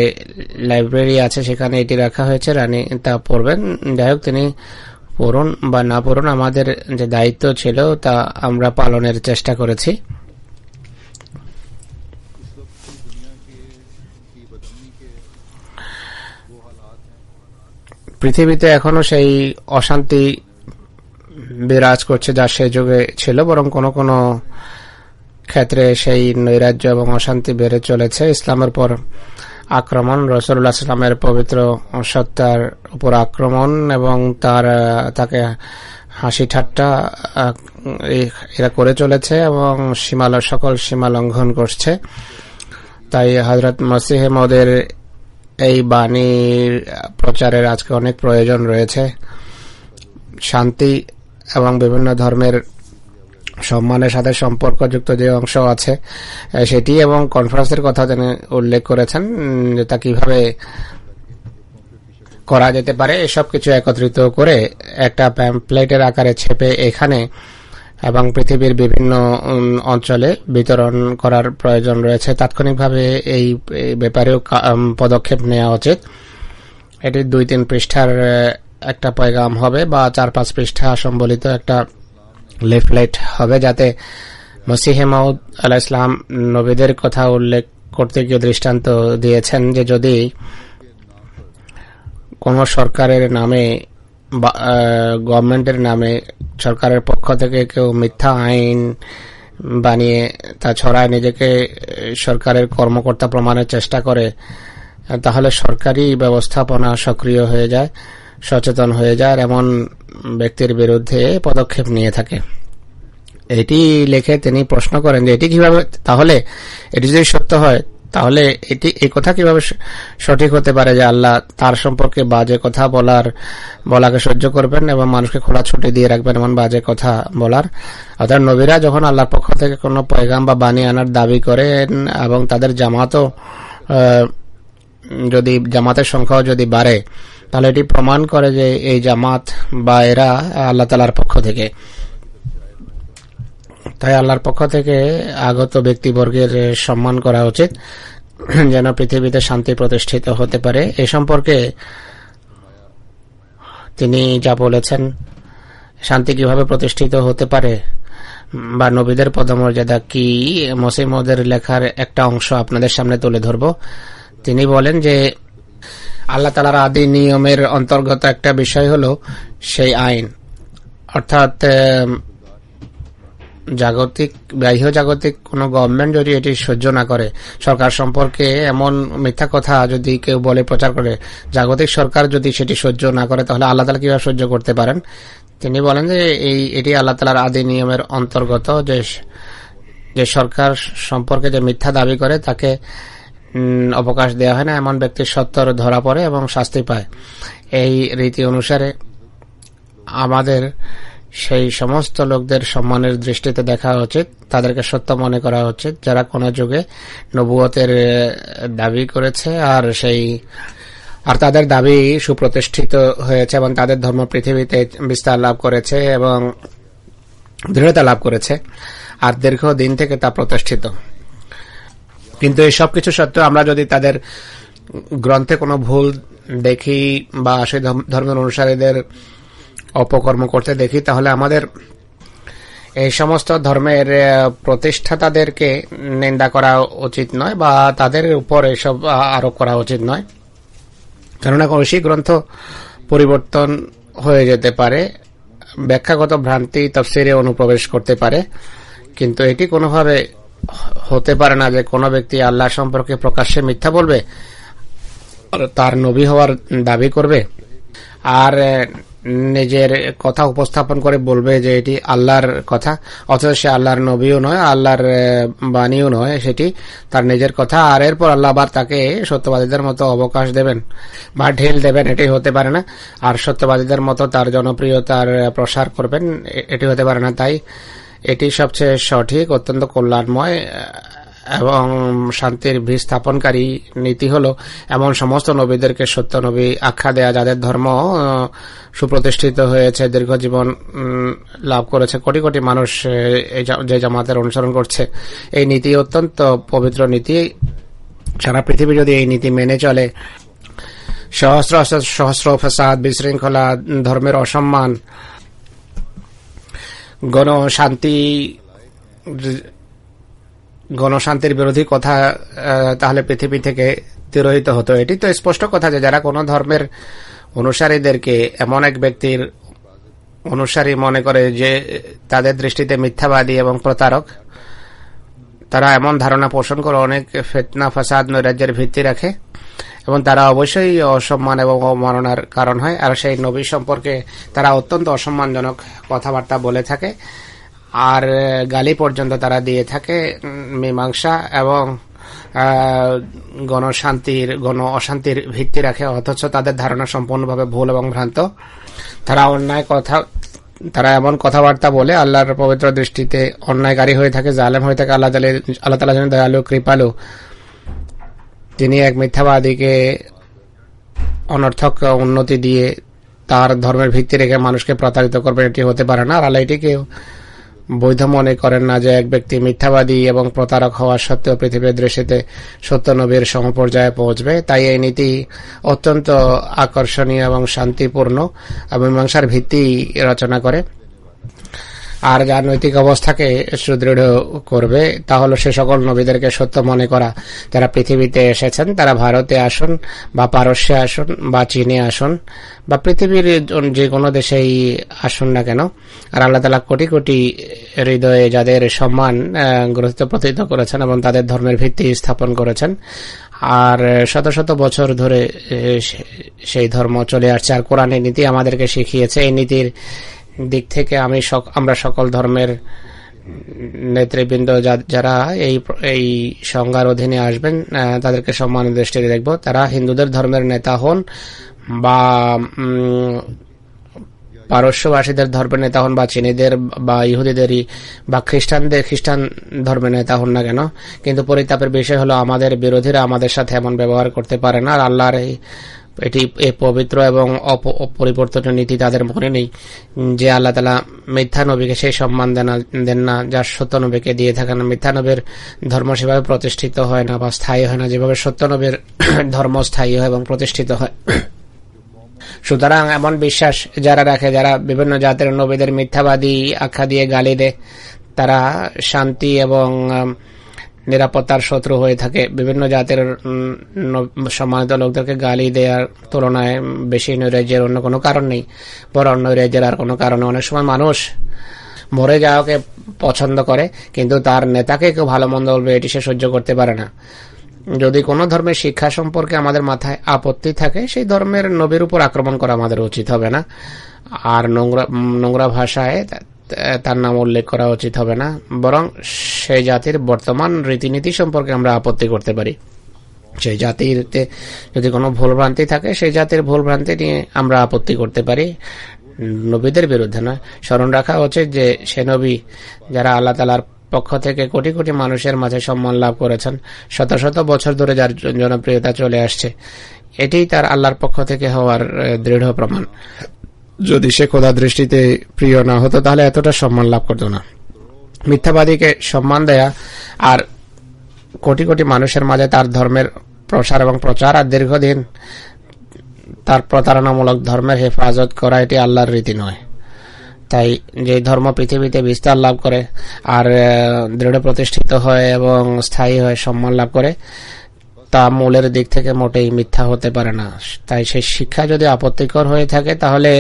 লাইব্রেরি আছে সেখানে এটি রাখা হয়েছে, রানী তা পড়বেন। যাই হোক, তিনি পড়ুন বা না পড়ুন, আমাদের যে দায়িত্ব ছিল তা আমরা পালনের চেষ্টা করেছি। পৃথিবীতে এখনো সেই অশান্তি বিরাজ করছে যা সেই যুগে ছিল, বরং কোন কোন ক্ষেত্রে সেই নৈরাজ্য এবং অশান্তি বেড়ে চলেছে। ইসলামের পর আক্রমণ, রাসূলুল্লাহ সাল্লাল্লাহু আলাইহি ওয়াসাল্লামের পবিত্র সত্তার উপর আক্রমণ এবং তাকে হাসি ঠাট্টা এরা করে চলেছে এবং সকল সীমা লঙ্ঘন করছে। তাই হযরত মসিহ মওউদের এই বাণীর প্রচারের আজকে অনেক প্রয়োজন রয়েছে। শান্তি এবং বিভিন্ন ধর্মের সম্মানের সাথে সম্পর্কযুক্ত যে অংশ আছে সেটি এবং কনফারেন্সের কথা তিনি উল্লেখ করেছেন, যে তা কিভাবে করা যেতে পারে, এসব কিছু একত্রিত করে একটা প্যাম্পলেটের আকারে ছেপে এখানে এবং পৃথিবীর বিভিন্ন অঞ্চলে বিতরণ করার প্রয়োজন রয়েছে। তাৎক্ষণিকভাবে এই ব্যাপারেও পদক্ষেপ নেওয়া উচিত। এটি 2-3 পৃষ্ঠার একটা পয়গাম হবে বা 4-5 পৃষ্ঠা সম্বলিত একটা লিফলেট হবে, যাতে মসিহ মওউদ আলাইহিস সালাম নবীদের কথা উল্লেখ করতে গিয়ে দৃষ্টান্ত দিয়েছেন যে যদি কোন সরকারের নামে বা গভর্নমেন্টের নামে সরকারের পক্ষ থেকে কেউ মিথ্যা আইন বানিয়ে তা ছড়ায় নিজেকে সরকারের কর্মকর্তা প্রমাণের চেষ্টা করে, তাহলে সরকারি ব্যবস্থাপনা সক্রিয় হয়ে যায়, সচেতন হয়ে যায়, এমন ব্যক্তির বিরুদ্ধে পদক্ষেপ নিয়ে থাকে। এটি লিখে তিনি প্রশ্ন করেন যে এটি কিভাবে, তাহলে এটি যদি সত্য হয় তাহলে এই কথা কিভাবে সঠিক হতে পারে যে আল্লাহ তার সম্পর্কে বাজে কথা বলাকে সহ্য করবেন এবং মানুষকে খোলা ছুটি দিয়ে রাখবেন এমন বাজে কথা বলার। অর্থাৎ নবীরা যখন আল্লাহর পক্ষ থেকে কোনো পয়গাম বা বাণী আনার দাবি করেন এবং তাদের জামাতের সংখ্যাও যদি বাড়ে, তাহলে এটি প্রমাণ করে যে এই জামাত বা এরা আল্লাহ তাআলার পক্ষ থেকে। তাই আল্লাহর পক্ষ থেকে আগত ব্যক্তিবর্গের সম্মান করা উচিত যেন পৃথিবীতে শান্তি প্রতিষ্ঠিত হতে পারে। এ সম্পর্কে তিনি যা বলেছেন, শান্তি কিভাবে প্রতিষ্ঠিত হতে পারে বা নবীদের পদমর্যাদা কি, মসিহ মওউদের লেখার একটা অংশ আপনাদের সামনে তুলে ধরব। তিনি বলেন যে আল্লাহ তাআলার আদি নিয়মের অন্তর্গত একটা বিষয় হলো সেই আইন, অর্থাৎ বাহ্য জাগতিক কোন গভর্নমেন্ট যদি এটি সহ্য না করে, সরকার সম্পর্কে এমন মিথ্যা কথা যদি কেউ বলে প্রচার করে, জাগতিক সরকার যদি সেটি সহ্য না করে, তাহলে আল্লাহ তাআলা কিভাবে সহ্য করতে পারেন? তিনি বলেন যে এটি আল্লাহ তাআলার আদি নিয়মের অন্তর্গত, যে সরকার সম্পর্কে যে মিথ্যা দাবি করে তাকে অবকাশ দেওয়া হয় না, এমন ব্যক্তির সত্তর ধরা পড়ে এবং শাস্তি পায়। এই রীতি অনুসারে আমাদের সেই সমস্ত লোকদের সম্মানের দৃষ্টিতে দেখা উচিত, তাদেরকে সত্য মনে করা উচিত যারা কোন যুগে নবুয়তের দাবি করেছে আর তাদের দাবি সুপ্রতিষ্ঠিত হয়েছে এবং তাদের ধর্ম পৃথিবীতে বিস্তার লাভ করেছে এবং দৃঢ়তা লাভ করেছে, আর দীর্ঘ দিন থেকে তা প্রতিষ্ঠিত। কিন্তু এই সবকিছু সত্ত্বেও আমরা যদি তাদের গ্রন্থে কোনো ভুল দেখি বা সেই ধর্মের অনুসারীদের অপকর্ম করতে দেখি, তাহলে আমাদের এই সমস্ত ধর্মের প্রতিষ্ঠাতাদেরকে নিন্দা করা উচিত নয় বা তাদের উপর এসব আরোপ করা উচিত নয়, কেননা ঐশী গ্রন্থ পরিবর্তন হয়ে যেতে পারে, ব্যাখ্যাগত ভ্রান্তি তাফসীরে অনুপ্রবেশ করতে পারে, কিন্তু এটি কোনোভাবে হতে পারে না যে কোনো ব্যক্তি আল্লাহ সম্পর্কে প্রকাশ্যে মিথ্যা বলবে, তার নবী হওয়ার দাবি করবে আর নিজের কথা উপস্থাপন করে বলবে যে এটি আল্লাহর কথা, অথচ সে আল্লাহর নবীও নয়, আল্লাহর বাণীও নয়, সেটি তার নিজের কথা, আর এরপর আল্লাহ আবার তাকে সত্যবাদীদের মতো অবকাশ দেবেন বা ঢেল দেবেন, এটি হতে পারে না। আর সত্যবাদীদের মতো তার জনপ্রিয়তার প্রসার করবেন, এটি হতে পারে না। তাই এটি সবচেয়ে সঠিক, অত্যন্ত কল্যাণময় এবং শান্তির বীজ স্থাপনকারী নীতি হলো এমন সমস্ত নবীদেরকে সত্য নবী আখ্যা দেয়া যাদের ধর্ম সুপ্রতিষ্ঠিত হয়েছে, দীর্ঘ জীবন লাভ করেছে, কোটি কোটি মানুষ যে জামাতের অনুসরণ করছে। এই নীতি অত্যন্ত পবিত্র নীতি। সারা পৃথিবী যদি এই নীতি মেনে চলে, সহস্র সহস্র ফাসাদ, বিশৃঙ্খলা, ধর্মের অসম্মান, গণশান্তির বিরোধী কথা তাহলে পৃথিবী থেকে তিরোহিত হতো। এটি তো স্পষ্ট কথা যে যারা কোনো ধর্মের অনুসারীদেরকে এমন এক ব্যক্তির অনুসারী মনে করে যে তাদের দৃষ্টিতে মিথ্যাবাদী এবং প্রতারক, তারা এমন ধারণা পোষণ করে অনেক ফিতনা ফাসাদ নৈরাজ্যের ভিত্তি রাখে এবং তারা অবশ্যই অসম্মান এবং অবমাননার কারণ হয়। আর সেই নবী সম্পর্কে তারা অত্যন্ত অসম্মানজনক কথাবার্তা বলে থাকে আর গালি পর্যন্ত তারা দিয়ে থাকে, মীমাংসা এবং গণ অশান্তির ভিত্তি রাখে, অথচ তাদের ধারণা সম্পূর্ণভাবে ভুল এবং ভ্রান্ত। তারা এমন কথাবার্তা বলে আল্লাহর পবিত্র দৃষ্টিতে অন্যায়কারী হয়ে থাকে, জালেম হয়ে থাকে। আল্লাহ তাআলা যেন দয়ালু কৃপালু, তিনি এক মিথ্যাবাদীকে অনর্থক উন্নতি দিয়ে তার ধর্মের ভিত্তি রেখে মানুষকে প্রতারিত করবেন, এটি হতে পারে না। আর আল্লাহ এটিকে বৈধ মনে করেন না যে এক ব্যক্তি মিথ্যাবাদী এবং প্রতারক হওয়া সত্ত্বেও পৃথিবীর দৃষ্টিতে সত্য নবীর সমপর্যায়ে পৌঁছবে। তাই এই নীতি অত্যন্ত আকর্ষণীয় এবং শান্তিপূর্ণ এবং মীমাংসার ভিত্তি রচনা করে। আর যার নৈতিক অবস্থাকে সুদৃঢ় করবে তা হলো সে সকল নবীদেরকে সত্য মনে করা যারা পৃথিবীতে এসেছেন, তারা ভারতে আসুন বা পারস্যে আসুন বা চীনে আসুন বা পৃথিবীর যে কোনো দেশেই আসুন না কেন। আর আল্লাহ তাআলা কোটি কোটি হৃদয়ে যাদের সম্মান গ্রথিত প্রতিহিত করেছেন এবং তাদের ধর্মের ভিত্তি স্থাপন করেছেন, আর শত শত বছর ধরে সেই ধর্ম চলে আসছে। আর কোরআনের নীতি আমাদেরকে শিখিয়েছে। এই নীতির দিক থেকে আমরা সকল ধর্মের নেতৃবৃন্দ যারা এই সংজ্ঞার অধীনে আসবেন তাদেরকে সম্মানের দৃষ্টিতে দেখব। তারা হিন্দুদের ধর্মের নেতা হন বা পারস্যবাসীদের ধর্মের নেতা হন বা চীনীদের বা ইহুদিদেরই বা খ্রিস্টান ধর্মের নেতা হন না কেন, কিন্তু পরিতাপের বিষয় হলো আমাদের বিরোধীরা আমাদের সাথে এমন ব্যবহার করতে পারে না। আর আল্লাহর এটি পবিত্র এবং অপরিবর্তনীয় নীতি তাদের মনে নেই যে আল্লাহ তাআলা মিথ্যা নবীকে সেই সম্মান দেন না যা সত্য নবীকে দিয়ে থাকেন। মিথ্যা নবীর ধর্ম সেভাবে প্রতিষ্ঠিত হয় না বা স্থায়ী হয় না যেভাবে সত্য নবীর ধর্ম স্থায়ী হয় এবং প্রতিষ্ঠিত হয়। সুতরাং এমন বিশ্বাস যারা রাখে, যারা বিভিন্ন জাতের নবীদের মিথ্যাবাদী আখ্যা দিয়ে গালি দেয়, তারা শান্তি এবং নিরাপত্তার শত্রু হয়ে থাকে। বিভিন্ন জাতের সম্মানিত লোকদেরকে গালি দেওয়ার তুলনায় বেশি নৈরাজ্যের অন্য কোনো কারণ নেই, বরং নৈরাজ্যের আর কোনো কারণে অনেক সময় মানুষ মরে যাওয়াকে পছন্দ করে, কিন্তু তার নেতাকে কেউ ভালো মন্দ বলবে এটি সে সহ্য করতে পারে না। যদি কোনো ধর্মের শিক্ষা সম্পর্কে আমাদের মাথায় আপত্তি থাকে, সেই ধর্মের নবীর উপর আক্রমণ করা আমাদের উচিত হবে না, আর নোংরা ভাষায় তার নাম উল্লেখ করা উচিত হবে না, বরং সেই জাতির বর্তমান রীতিনীতি সম্পর্কে আমরা আপত্তি করতে পারি। সেই জাতিতে যদি কোনো ভুলভ্রান্তি থাকে, সেই জাতির ভুলভ্রান্তি নিয়ে আমরা আপত্তি করতে পারি, নবীদের বিরুদ্ধে নয়। স্মরণ রাখা উচিত যে সে নবী যারা আল্লাহ তাআলার পক্ষ থেকে কোটি কোটি মানুষের মাঝে সম্মান লাভ করেছেন, শত শত বছর ধরে যার জনপ্রিয়তা চলে আসছে, এটি তার আল্লাহর পক্ষ থেকে হওয়ার দৃঢ় প্রমাণ। যদি সে খোদা দৃষ্টিতে প্রিয় না হতো তাহলে এতটা সম্মান লাভ করতো না। মিথ্যাবাদীকে সম্মান দেয়া আর কোটি কোটি মানুষের মাঝে তার ধর্মের প্রসার এবং প্রচার আর দীর্ঘদিন তার প্রতারণামূলক ধর্মের হেফাজত করা, এটি আল্লাহর রীতি নয়। তাই যে ধর্ম পৃথিবীতে বিস্তার লাভ করে আর দৃঢ় প্রতিষ্ঠিত হয় এবং স্থায়ী হয়, সম্মান লাভ করে, তা মূলের দিক থেকে মোটেই মিথ্যা হতে পারে না। তাই সেই শিক্ষা যদি আপত্তিকর হয়ে থাকে, তাহলে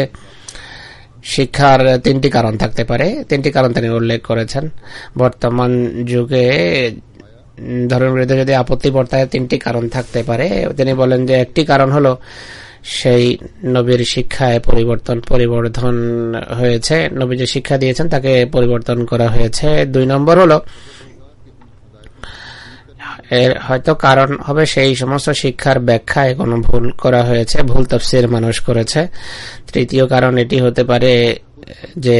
শিক্ষার তিনটি কারণ থাকতে পারে। তিনটি কারণ তিনি উল্লেখ করেছেন। বর্তমান যুগে ধর্মের বিরুদ্ধে যদি আপত্তি বর্তায়, তিনটি কারণ থাকতে পারে। তিনি বলেন যে একটি কারণ হলো সেই নবীর শিক্ষায় পরিবর্ধন হয়েছে, নবী যে শিক্ষা দিয়েছেন তাকে পরিবর্তন করা হয়েছে। 2 নম্বর হলো এর হয়তো কারণ হবে সেই সমস্ত শিক্ষার ব্যাখ্যায় কোনো ভুল করা হয়েছে, ভুল তাফসীর মানুষ করেছে। তৃতীয় কারণ এটি হতে পারে যে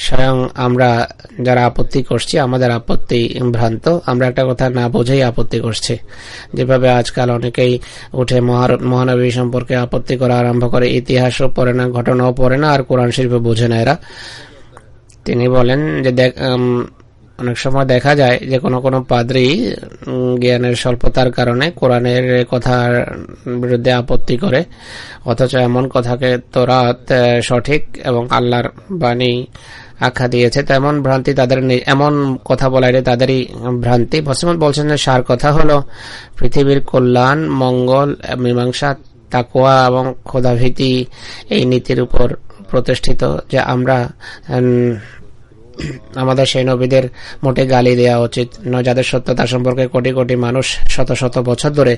স্বয়ং আমরা যারা আপত্তি করছি, আমাদের আপত্তি ভ্রান্ত, আমরা একটা কথা না বুঝেই আপত্তি করছি। যেভাবে আজকাল অনেকেই উঠে মহানবী সম্পর্কে আপত্তি করা আরম্ভ করে, ইতিহাসও পড়ে না, ঘটনাও পড়ে না, আর কোরআন শরীফও বোঝে না এরা। তিনি বলেন যে অনেক সময় দেখা যায় যে কোনো পাদ্রী জ্ঞানের স্বল্পতার কারণে কোরআনের কথার বিরুদ্ধে আপত্তি করে, অথচ এমন কথাকে তোরাত সঠিক এবং আল্লাহর বাণী আখ্যা দিয়েছে, তেমন ভ্রান্তি তাদের নেই। এমন কথা বলা এটা তাদেরই ভ্রান্তি। মুসলমান বলছেন যে সার কথা হলো পৃথিবীর কল্যাণ, মঙ্গল, মীমাংসা, তাকওয়া এবং খোদাভীতি এই নীতির উপর প্রতিষ্ঠিত, যে আমরা আমাদের সেই নবীদের মোটে গালি দেওয়া উচিত নয়, যাদের সত্যতা সম্পর্কে কোটি কোটি মানুষ শত শত বছর ধরে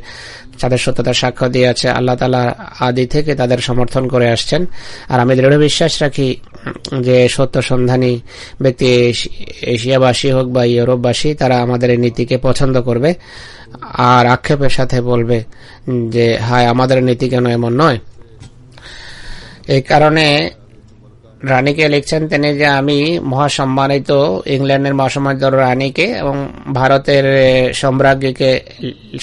যাদের সত্যতার সাক্ষ্য দিয়েছে। আল্লাহ তাআলা আদি থেকে তাদের সমর্থন করে আসছেন। আর আমি দৃঢ় বিশ্বাস রাখি যে সত্য সন্ধানী ব্যক্তি, এশিয়াবাসী হোক বা ইউরোপবাসী, তারা আমাদের এই নীতিকে পছন্দ করবে আর আক্ষেপের সাথে বলবে যে হায়, আমাদের নীতি কেন এমন নয়। এই কারণে রানীকে লিখছেন তিনি যে আমি মহাসম্মানিত ইংল্যান্ডের মহাসম্মানিত রানীকে এবং ভারতের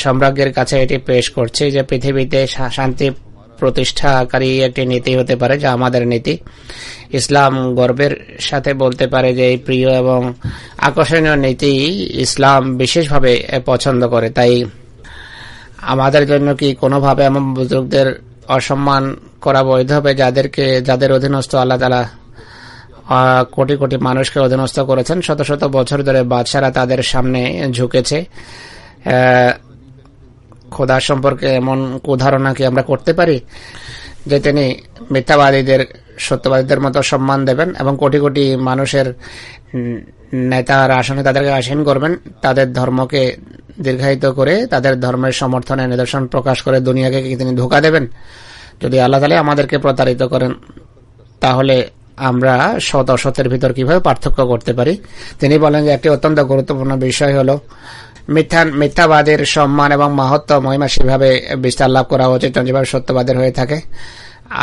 সম্রাজ্ঞের কাছে এটি পেশ করছি যে পৃথিবীতে শান্তি প্রতিষ্ঠাকারী একটি নীতি হতে পারে, যা আমাদের নীতি। ইসলাম গর্বের সাথে বলতে পারে যে এই প্রিয় এবং আকর্ষণীয় নীতি ইসলাম বিশেষভাবে পছন্দ করে। তাই আমাদের জন্য কি কোনোভাবে এমন বুজুর্গদের অসম্মান করা বৈধ হবে যাদের অধীনস্থ আল্লাহ তাআলা কোটি কোটি মানুষকে অধীনস্থ করেছেন? শত শত বছর ধরে বাদশারা তাদের সামনে ঝুঁকেছে। খোদা সম্পর্কে এমন কুধারণা কি আমরা করতে পারি যে তিনি মিথ্যাবাদীদের সত্যবাদীদের মতো সম্মান দেবেন এবং কোটি কোটি মানুষের নেতার আসনে তাদেরকে আসীন করবেন, তাদের ধর্মকে দীর্ঘায়িত করে তাদের ধর্মের সমর্থনে নিদর্শন প্রকাশ করে দুনিয়াকে কি তিনি ধোঁকা দেবেন? যদি আল্লাহ তাআলা আমাদেরকে প্রতারিত করেন, তাহলে আমরা সৎ অসতের ভিতর কিভাবে পার্থক্য করতে পারি? তিনি বলেন যে একটি অত্যন্ত গুরুত্বপূর্ণ বিষয় হলো মিথ্যাবাদের সম্মান এবং মাহাত্ম্য মহিমা সেভাবে বিস্তার লাভ করা উচিত যেভাবে সত্যবাদের হয়ে থাকে।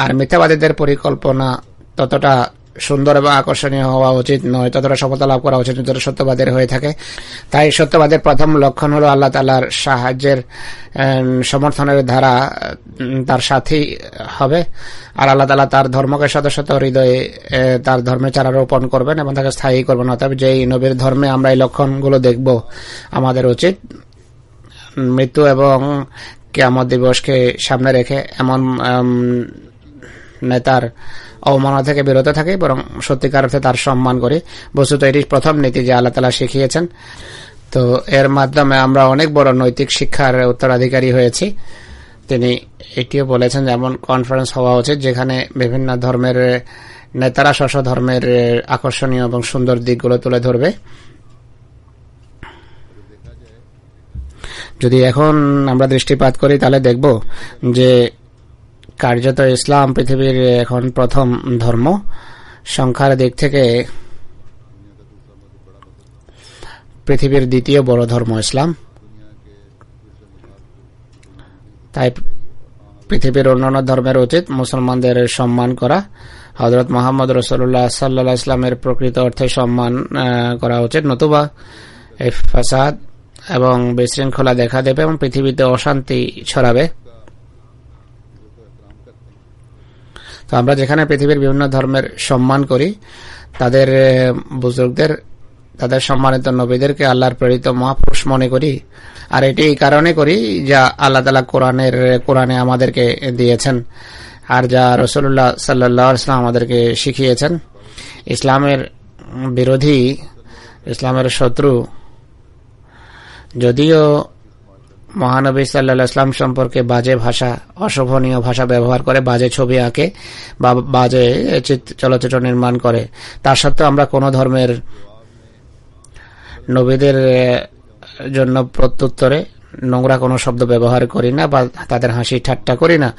আর মিথ্যাবাদীদের পরিকল্পনা ততটা সুন্দর এবং আকর্ষণীয় হওয়া উচিত নয়, ততটা সফলতা লাভ করা উচিত যতটা সত্যবাদের হয়ে থাকে। তাই সত্যবাদের প্রথম লক্ষণ হলো আল্লাহ তাআলার সাহায্যের সমর্থনের ধারা তার সাথেই হবে, আর আল্লাহ তাআলা তার ধর্মকে শত শত হৃদয়ে তার ধর্মে চারা রোপণ করবেন এবং তাকে স্থায়ী করবেন। অতএব যেই নবীর ধর্মে আমরা এই লক্ষণগুলো দেখব, আমাদের উচিত মৃত্যু এবং কিয়ামত দিবসকে সামনে রেখে এমন নেতার অবমাননা থেকে বিরত থাকে, বরং সত্যিকার অর্থে তার সম্মান করি। বস্তুত এটি প্রথম নীতি যে আল্লাহ তাআলা শিখিয়েছেন। তো এর মাধ্যমে আমরা অনেক বড় নৈতিক শিক্ষার উত্তরাধিকারী হয়েছি। তিনি এটিও বলেছেন যেমন কনফারেন্স হওয়া উচিত যেখানে বিভিন্ন ধর্মের নেতারা স্ব ধর্মের আকর্ষণীয় এবং সুন্দর দিকগুলো তুলে ধরবে। যদি এখন আমরা দৃষ্টিপাত করি তাহলে দেখব যে কার্যত ইসলাম পৃথিবীর এখন প্রথম ধর্ম, সংখ্যার দিক থেকে পৃথিবীর দ্বিতীয় বড় ধর্ম ইসলাম। তাই পৃথিবীর অন্যান্য ধর্মের উচিত মুসলমানদের সম্মান করা, হযরত মুহাম্মদ রাসূলুল্লাহ সাল্লাল্লাহু আলাইহি ওয়াসাল্লামের প্রকৃত অর্থে সম্মান করা উচিত, নতুবা এই ফাসাদ এবং বিশৃঙ্খলা দেখা দেবে এবং পৃথিবীতে অশান্তি ছড়াবে। তো আমরা যেখানে পৃথিবীর বিভিন্ন ধর্মের সম্মান করি, তাদের বুজুর্গদের, তাদের সম্মানিত নবীদেরকে আল্লাহর প্রেরিত মহাপুরুষ মনে করি। আর এটি এই কারণে করি যা আল্লাহ তাআলা কোরআনে আমাদেরকে দিয়েছেন আর যা রাসূলুল্লাহ সাল্লাল্লাহু আলাইহি ওয়াসাল্লাম আমাদেরকে শিখিয়েছেন। ইসলামের বিরোধী, ইসলামের শত্রু যদিও মহানবী সাল্লাল্লাহু আলাইহি ওয়াসাল্লাম সম্পর্কে বাজে ভাষা, অশোভনীয় ভাষা ব্যবহার করে, বাজে ছবি আঁকে বা বাজে চলচ্চিত্র নির্মাণ করে, তা সত্ত্বেও আমরা কোন ধর্মের নবীদের জন্য প্রত্যুত্তরে নোংরা কোনো শব্দ ব্যবহার করি না বা তাদের হাসি ঠাট্টা করি না।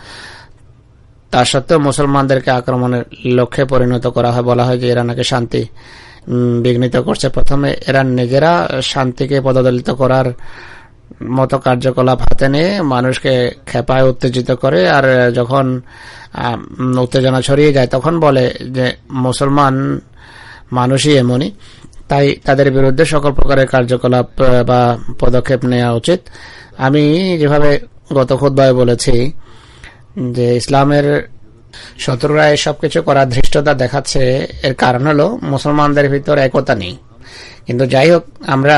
তা সত্ত্বেও মুসলমানদেরকে আক্রমণের লক্ষ্যে পরিণত করা হয়, বলা হয় যে এরা নাকি শান্তি বিঘ্নিত করছে। প্রথমে এরা নিজেরা শান্তিকে পদদলিত করার মতো কার্যকলাপ হাতে নিয়ে মানুষকে খেপায় উত্তেজিত করে, আর যখন উত্তেজনা ছড়িয়ে যায় তখন বলে যে মুসলমান মানুষই এমনই, তাই তাদের বিরুদ্ধে সকল প্রকারের কার্যকলাপ বা পদক্ষেপ নেওয়া উচিত। আমি যেভাবে গত খুতবায় বলেছি যে ইসলামের শত্রুরা এসব কিছু করার ধৃষ্টতা দেখাচ্ছে, এর কারণ হলো মুসলমানদের ভিতর একতা নেই। কিন্তু যাই হোক, আমরা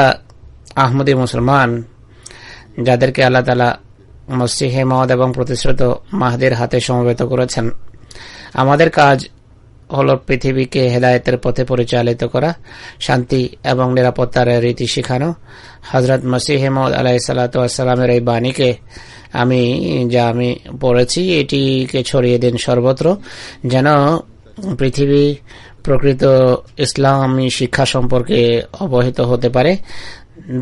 আহমদী মুসলমান যাদেরকে আল্লাহ তাআলা মসিহে মওদ এবং প্রতিশ্রুত মাহদির হাতে সমবেত করেছেন, আমাদের কাজ হল পৃথিবীকে হেদায়েতের পথে পরিচালিত করা, শান্তি এবং নিরাপত্তার রীতি শিখানো। হযরত মসিহে মওদ আলাইহিস সালাতু ওয়াস সালামের এই বাণীকে আমি পড়েছি, এটিকে ছড়িয়ে দিন সর্বত্র, যেন পৃথিবী প্রকৃত ইসলামী শিক্ষা সম্পর্কে অবহিত হতে পারে।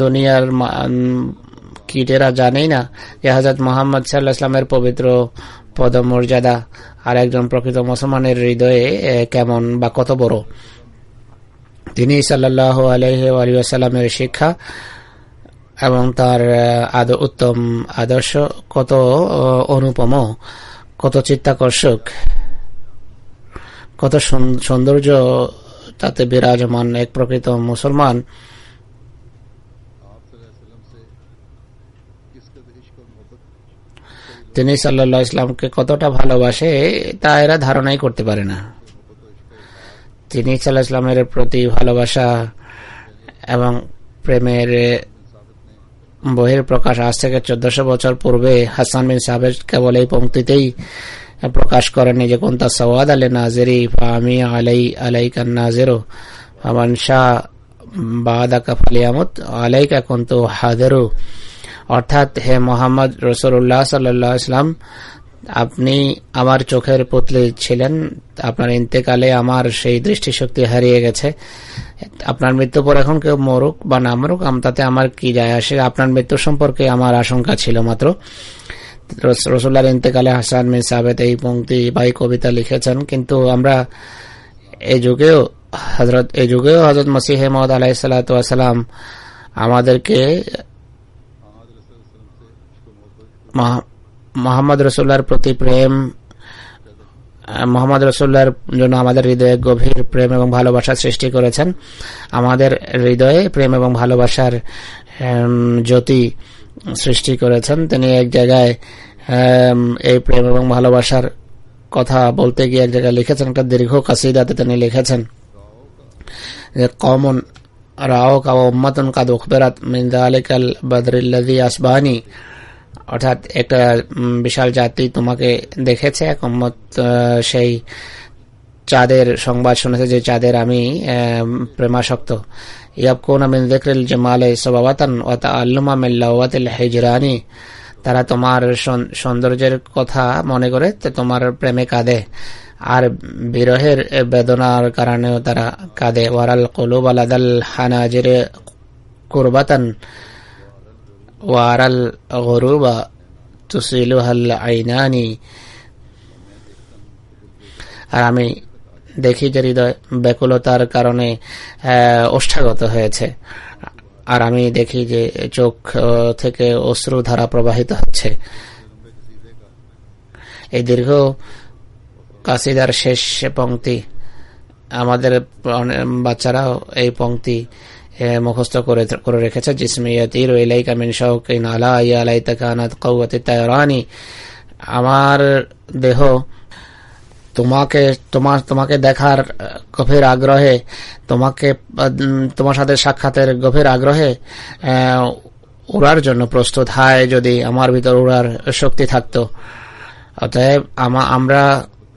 দুনিয়ার কীটেরা জানেই না যে হযরত মুহাম্মদ সাল্লাল্লাহু আলাইহি ওয়াসাল্লামের পবিত্র পদমর্যাদা আর একজন প্রকৃত মুসলমানের হৃদয়ে কেমন বা কত বড়। তিনি সাল্লাল্লাহু আলাইহি ওয়াসাল্লামের শিক্ষা এবং তার উত্তম আদর্শ কত অনুপম, কত চিত্তাকর্ষক, কত সৌন্দর্য তাতে বিরাজমান। এক প্রকৃত মুসলমান তিনি সাল্লাল্লাহু আলাইহি ওয়াসাল্লামকে কতটা ভালোবাসে তা এরা ধারণাই করতে পারে না। তিনি সাল্লাল্লাহু আলাইহি ওয়াসাল্লামের প্রতি ভালোবাসা এবং প্রেমের বহির প্রকাশ আজ থেকে 1400 বছর পূর্বে হাসান বিন সাবিত কেবল এই পংক্তিতেই প্রকাশ করেনি যে কুনতা সাওয়াদ আল নাজিরি ফামি আলাইকা নাজিরু ফামান শাহ বাদাকা ফালিয়ামুত আলাইকা কুনতু হাদিরু। অর্থাৎ, হে মোহাম্মদ রাসূলুল্লাহ সাল্লাল্লাহু আলাইহি ওয়াসাল্লাম, আপনি আমার চোখের পুতলি ছিলেন, আপনার ইন্তেকালে আমার সেই দৃষ্টিশক্তি হারিয়ে গেছে। আপনার মৃত্যুর পর এখন কেউ মরুক বা না মরুক তাতে আমার কি যায় আসে, আপনার মৃত্যু সম্পর্কে আমার আশঙ্কা ছিল মাত্র। রাসূলুল্লাহর ইন্তেকালে হাসান বিন সাবিত এই পংক্তি বা এই কবিতা লিখেছেন। কিন্তু আমরা এই যুগেও হযরত মসিহে মওদ আলাইহিস সালাতু ওয়াস সালাম আমাদেরকে মুহাম্মদ রাসূলুল্লাহর প্রতি প্রেম, মুহাম্মদ রাসূলুল্লাহর জন্য আমাদের হৃদয়ে গভীর প্রেম এবং ভালোবাসা সৃষ্টি করেছেন। আমাদের হৃদয়ে প্রেম এবং ভালোবাসার জ্যোতি সৃষ্টি করেছেন। তিনি এক জায়গায় এই প্রেম এবং ভালোবাসার কথা বলতে গিয়ে এক জায়গায় লিখেছেন, একটা দীর্ঘ কাসিদাতে তিনি লিখেছেন যে কওমুন রাআউকা ওয়া উম্মাতুন কাদ উখবিরাত মিন যালিকাল বদরিল্লাযী আসবানি। অর্থাৎ, একটা বিশাল জাতি তোমাকে দেখেছে, এক উম্মত সেই চাঁদের সংবাদ শুনেছে যে চাঁদের আমি প্রেমাসক্ত। ইয়াবকুনা মিন যিকরিল জামালি সাবাওয়াতান ওয়া তাআল্লুমা মিন লাওয়াতিল হিজরানি। তারা তোমার সৌন্দর্যের কথা মনে করে তোমার প্রেমে কাঁদে। আর বিরহের বেদনার কারণেও তারা কাঁদে। ওয়ারাল কুলুব লাদাল হানাজিরে কুরবাতান ওয়ারাল গুরুবা তুসিলুহাল আইনানি। আর আমি দেখি যে হৃদয় ব্যাকুলতার কারণে ওষ্ঠাগত হয়েছে, আর আমি দেখি যে চোখ থেকে অশ্রু ধারা প্রবাহিত হচ্ছে। এই দীর্ঘ কাসিদার শেষ পংক্তি আমাদের বাচ্চারাও এই পংক্তি মুখস্থ করে রেখেছে। জিসমিয়াতির ইলাইকা মিন শাওকিন আলা ইয়া লাইতাকা কানাত কওয়াতি তায়রানি। আমার দেহ তোমাকে দেখার গভীর আগ্রহে, তোমার সাথে সাক্ষাতের গভীর আগ্রহে উড়ার জন্য প্রস্তুত। হায় যদি আমার ভিতর উড়ার শক্তি থাকতো। অতএব আমরা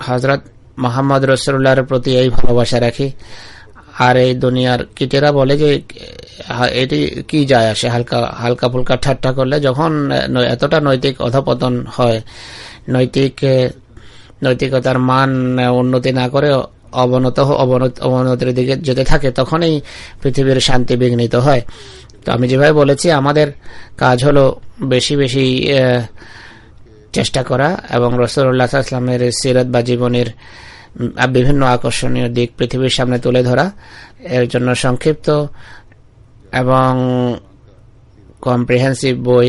হযরত মুহাম্মদ রাসূলুল্লাহর প্রতি এই ভালোবাসা রাখি। আর এই দুনিয়ার কীটেরা বলে যে এটি কি যায় আসে, হালকা ফুলকা ঠাট্টা করলে যখন এতটা নৈতিক অধপতন হয়, নৈতিকতার মান উন্নতি না করে অবনতির দিকে যেতে থাকে, তখনই পৃথিবীর শান্তি বিঘ্নিত হয়। তো আমি যেভাবে বলেছি, আমাদের কাজ হলো বেশি বেশি চেষ্টা করা এবং রাসূলুল্লাহ সাল্লাল্লাহু আলাইহি ওয়াসাল্লামের সিরাত বা জীবনের বিভিন্ন আকর্ষণীয় দিক পৃথিবীর সামনে তুলে ধরা। এর জন্য সংক্ষিপ্ত এবং কম্প্রিহেন্সিভ বই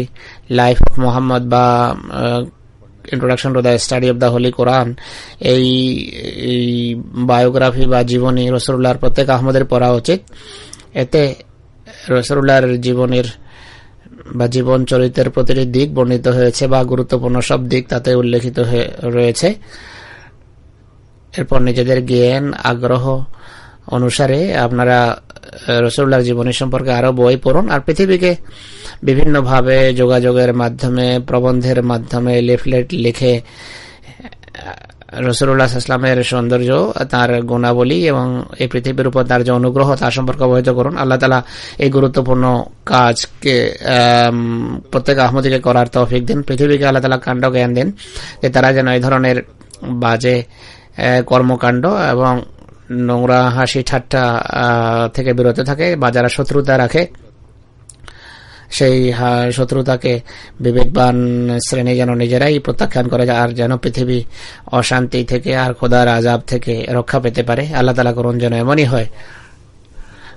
লাইফ অফ মুহাম্মদ বা introduction to the study of the holy Quran, এই বায়োগ্রাফি বা জীবনী রাসূলুল্লাহর প্রত্যেক আহমদের পড়া উচিত। এতে রাসূলুল্লাহর জীবনের বা জীবন চরিত্রের প্রতিটি দিক বর্ণিত হয়েছে বা গুরুত্বপূর্ণ সব দিক তাতে উল্লেখিত রয়েছে। এরপর নিজেদের জ্ঞান আগ্রহ অনুসারে আপনারা রাসূলুল্লাহর জীবনী সম্পর্কে আরো বই পড়ুন। আর পৃথিবীকে বিভিন্নভাবে যোগাযোগের মাধ্যমে, প্রবন্ধের মাধ্যমে, লিফলেট লিখে রাসূলুল্লাহ সাল্লাল্লাহু আলাইহি ওয়াসাল্লামের সৌন্দর্য, তার গুণাবলী এবং এই পৃথিবীর উপর তার যে অনুগ্রহ তা সম্পর্কে অবহিত করুন। আল্লাহ তাআলা এই গুরুত্বপূর্ণ কাজকে প্রত্যেক আহমদীকে করার তৌফিক দিন। পৃথিবীকে আল্লাহ তাআলা কাণ্ড জ্ঞান দিন যে তারা যেন এই ধরনের বাজে কর্মকাণ্ড এবং নোংরা হাসি ঠাট্টা থেকে বিরত থাকে, বা যারা শত্রুতা রাখে সেই শত্রুতাকে বিবেকবান শ্রেণী যেন নিজেরাই প্রত্যাখ্যান করে, আর যেন পৃথিবী অশান্তি থেকে আর খোদার আযাব থেকে রক্ষা পেতে পারে। আল্লাহ তাআলা করুন যেন এমনই হয়।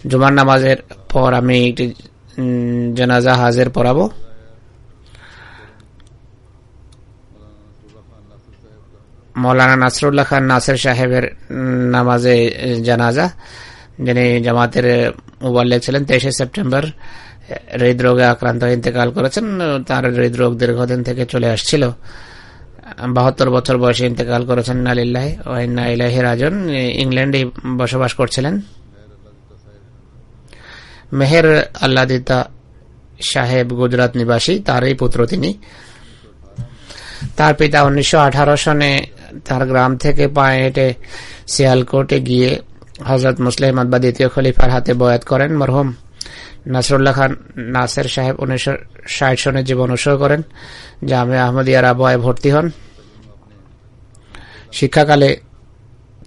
জুমার নামাজের পর আমি একটি জানাজা হাজির পড়াবো। মৌলানা নাসরুল্লাহ খান নাসির সাহেবের নামাজে জানাজা, যিনি জামাতের মুবাল্লিগ ছিলেন। 23 সেপ্টেম্বর হৃদরোগে আক্রান্ত ইন্তেকাল করেছেন। তার হৃদরোগ দীর্ঘদিন থেকে চলে আসছিল। 72 বছর বয়সে ইন্তেকাল করেছেন। ইন্না লিল্লাহি ওয়া ইন্না ইলাইহি রাজিউন। ইংল্যান্ডে বসবাস করছিলেন। মেহের আল্লাদিতা সাহেব গুজরাট নিবাসী, তারই পুত্র তিনি। তার পিতা 1918 সনে তার গ্রাম থেকে পায়ে হেঁটে সিয়ালকোটে গিয়ে হযরত মুসলিম বা দ্বিতীয় খলিফার হাতে বয়াত করেন। মরহুম নাসরুল্লাহ খান নাসির সাহেব 1960 সনে জীবন উৎসর্গ করেন। জামিয়া আহমদিয়ার আবহাওয়ায় ভর্তি হন। শিক্ষাকালে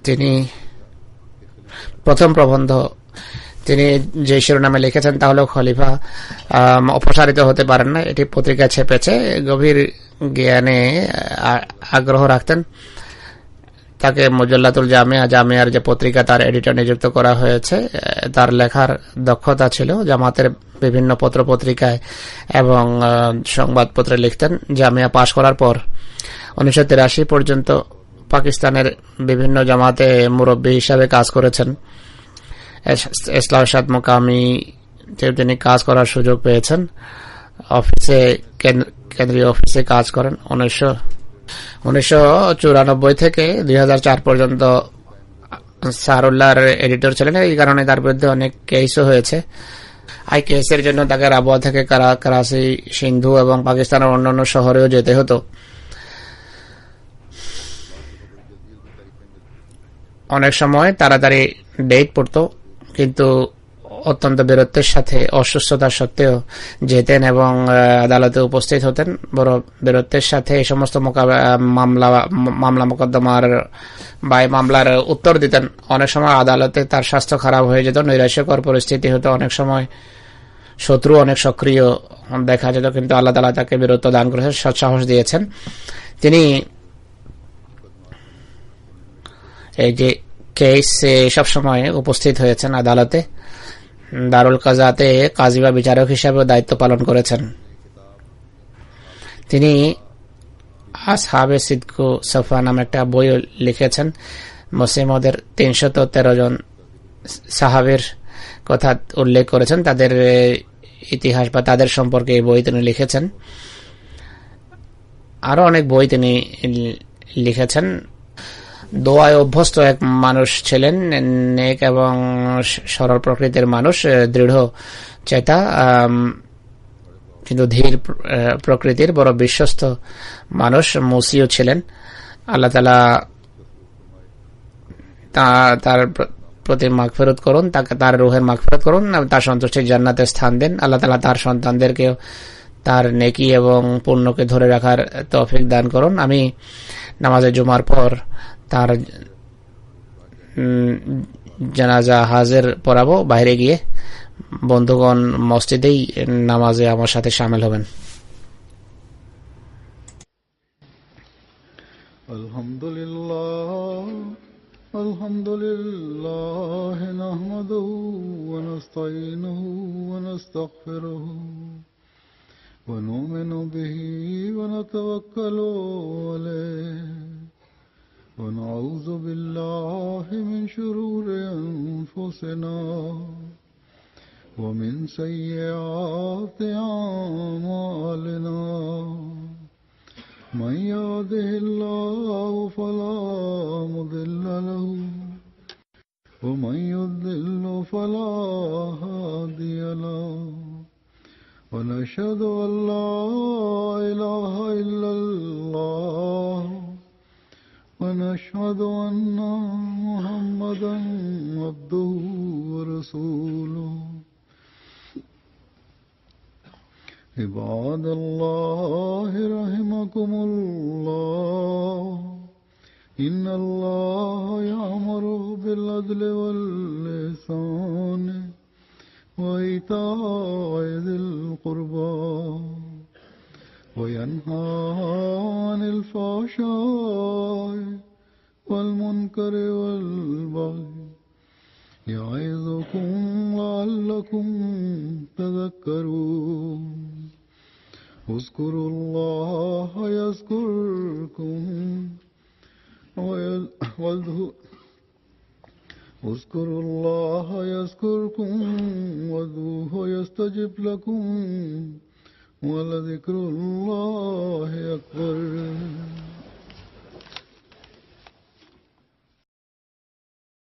তিনি প্রথম প্রবন্ধ তিনি যে শিরোনামে লিখেছেন তা হল খলিফা অপসারিত হতে পারেন না। এটি পত্রিকা ছেপেছে। গভীর জ্ঞানে আগ্রহ রাখতেন। তাকে মুজাল্লাতুল জামিয়ার যে পত্রিকা, তার এডিটর নিযুক্ত করা হয়েছে। তার লেখার দক্ষতা ছিল। জামাতের বিভিন্ন পত্র পত্রিকায় এবং সংবাদপত্রে লিখতেন। জামিয়া পাশ করার পর 1983 পর্যন্ত পাকিস্তানের বিভিন্ন জামাতে মুরব্বী হিসাবে কাজ করেছেন। ইসলাহ মোকামি তিনি কাজ করার সুযোগ পেয়েছেন। অফিসে, কেন্দ্রীয় অফিসে কাজ করেন। 1994 থেকে 2004 পর্যন্ত সারুল্লাহর এডিটর ছিলেন। এই কারণে তার বিরুদ্ধে অনেক কেসও হয়েছে। এই কেসের জন্য তাকে রাবুয়া থেকে করাচি, সিন্ধু এবং পাকিস্তানের অন্যান্য শহরেও যেতে হতো। অনেক সময় তাড়াতাড়ি ডেট পড়তো, কিন্তু অত্যন্ত বীরত্বের সাথে অসুস্থতা সত্ত্বেও যেতেন এবং আদালতে উপস্থিত হতেন। বড় বীরত্বের সাথে এই সমস্ত মামলা মোকদ্দমার বা মামলার উত্তর দিতেন। অনেক সময় আদালতে তার স্বাস্থ্য খারাপ হয়ে যেত, নৈরাশ্যকর পরিস্থিতি হতো, অনেক সময় শত্রু অনেক সক্রিয় দেখা যেত, কিন্তু আল্লাহ তাআলা তাকে বীরত্ব দান করেছেন, সৎসাহস দিয়েছেন। তিনি এই যে কেসে সবসময় উপস্থিত হয়েছেন আদালতে, দারুল কাজাতে কাজী বা বিচারক হিসাবে দায়িত্ব পালন করেছেন। তিনি আসহাবে সিদকু সফা নামে একটা বই লিখেছেন। মুসলিমদের 313 জন সাহাবের কথা উল্লেখ করেছেন, তাদের ইতিহাস বা তাদের সম্পর্কে এই বই তিনি লিখেছেন। আরো অনেক বই তিনি লিখেছেন। দোয়ায় অভ্যস্ত এক মানুষ ছিলেন, নেক এবং সরল প্রকৃতির মানুষ, দৃঢ় চেতা কিন্তু ধীর প্রকৃতির, বড় বিশ্বস্ত মানুষ, মুসিও ছিলেন। আল্লাহ তাআলা তার প্রতি মাগফিরাত করুন, তাকে তার রূহের মাগফিরাত করুন, তার সন্তুষ্টির জান্নাতে স্থান দেন। আল্লাহ তাআলা তার সন্তানদেরকে তার নেকি এবং পুণ্যকে ধরে রাখার তৌফিক দান করুন। আমি নামাজে জুমার পর তার জানাজা হাজির পড়াবো বাইরে গিয়ে। বন্ধুগণ মসজিদেই নামাজে আমার সাথে শামিল হবেন। আলহামদুলিল্লাহ নাহমাদুহু ওয়া নাস্তাঈনুহু ওয়া নাস্তাগফিরুহু ওয়া নু'মিনু বিহি ওয়া নাতাওয়াক্কালু আলাইহি ونعوذ بالله من شرور أنفسنا ومن سيئات أعمالنا من يهده الله فلا مضل له ومن يضلل فلا هادي له ونشهد أن لا إله إلا الله ونشهد أن محمدا عبده ورسوله عباد الله رحمكم الله إن الله يأمر بالعدل والإحسان وإيتاء ذي القربى وينهى عن الفحشاء والمنكر والبغي يعظكم لعلكم تذكرون اذكروا الله يذكركم اذكروا الله يذكركم وادعوه يستجب لكم ولذكر الله أكبر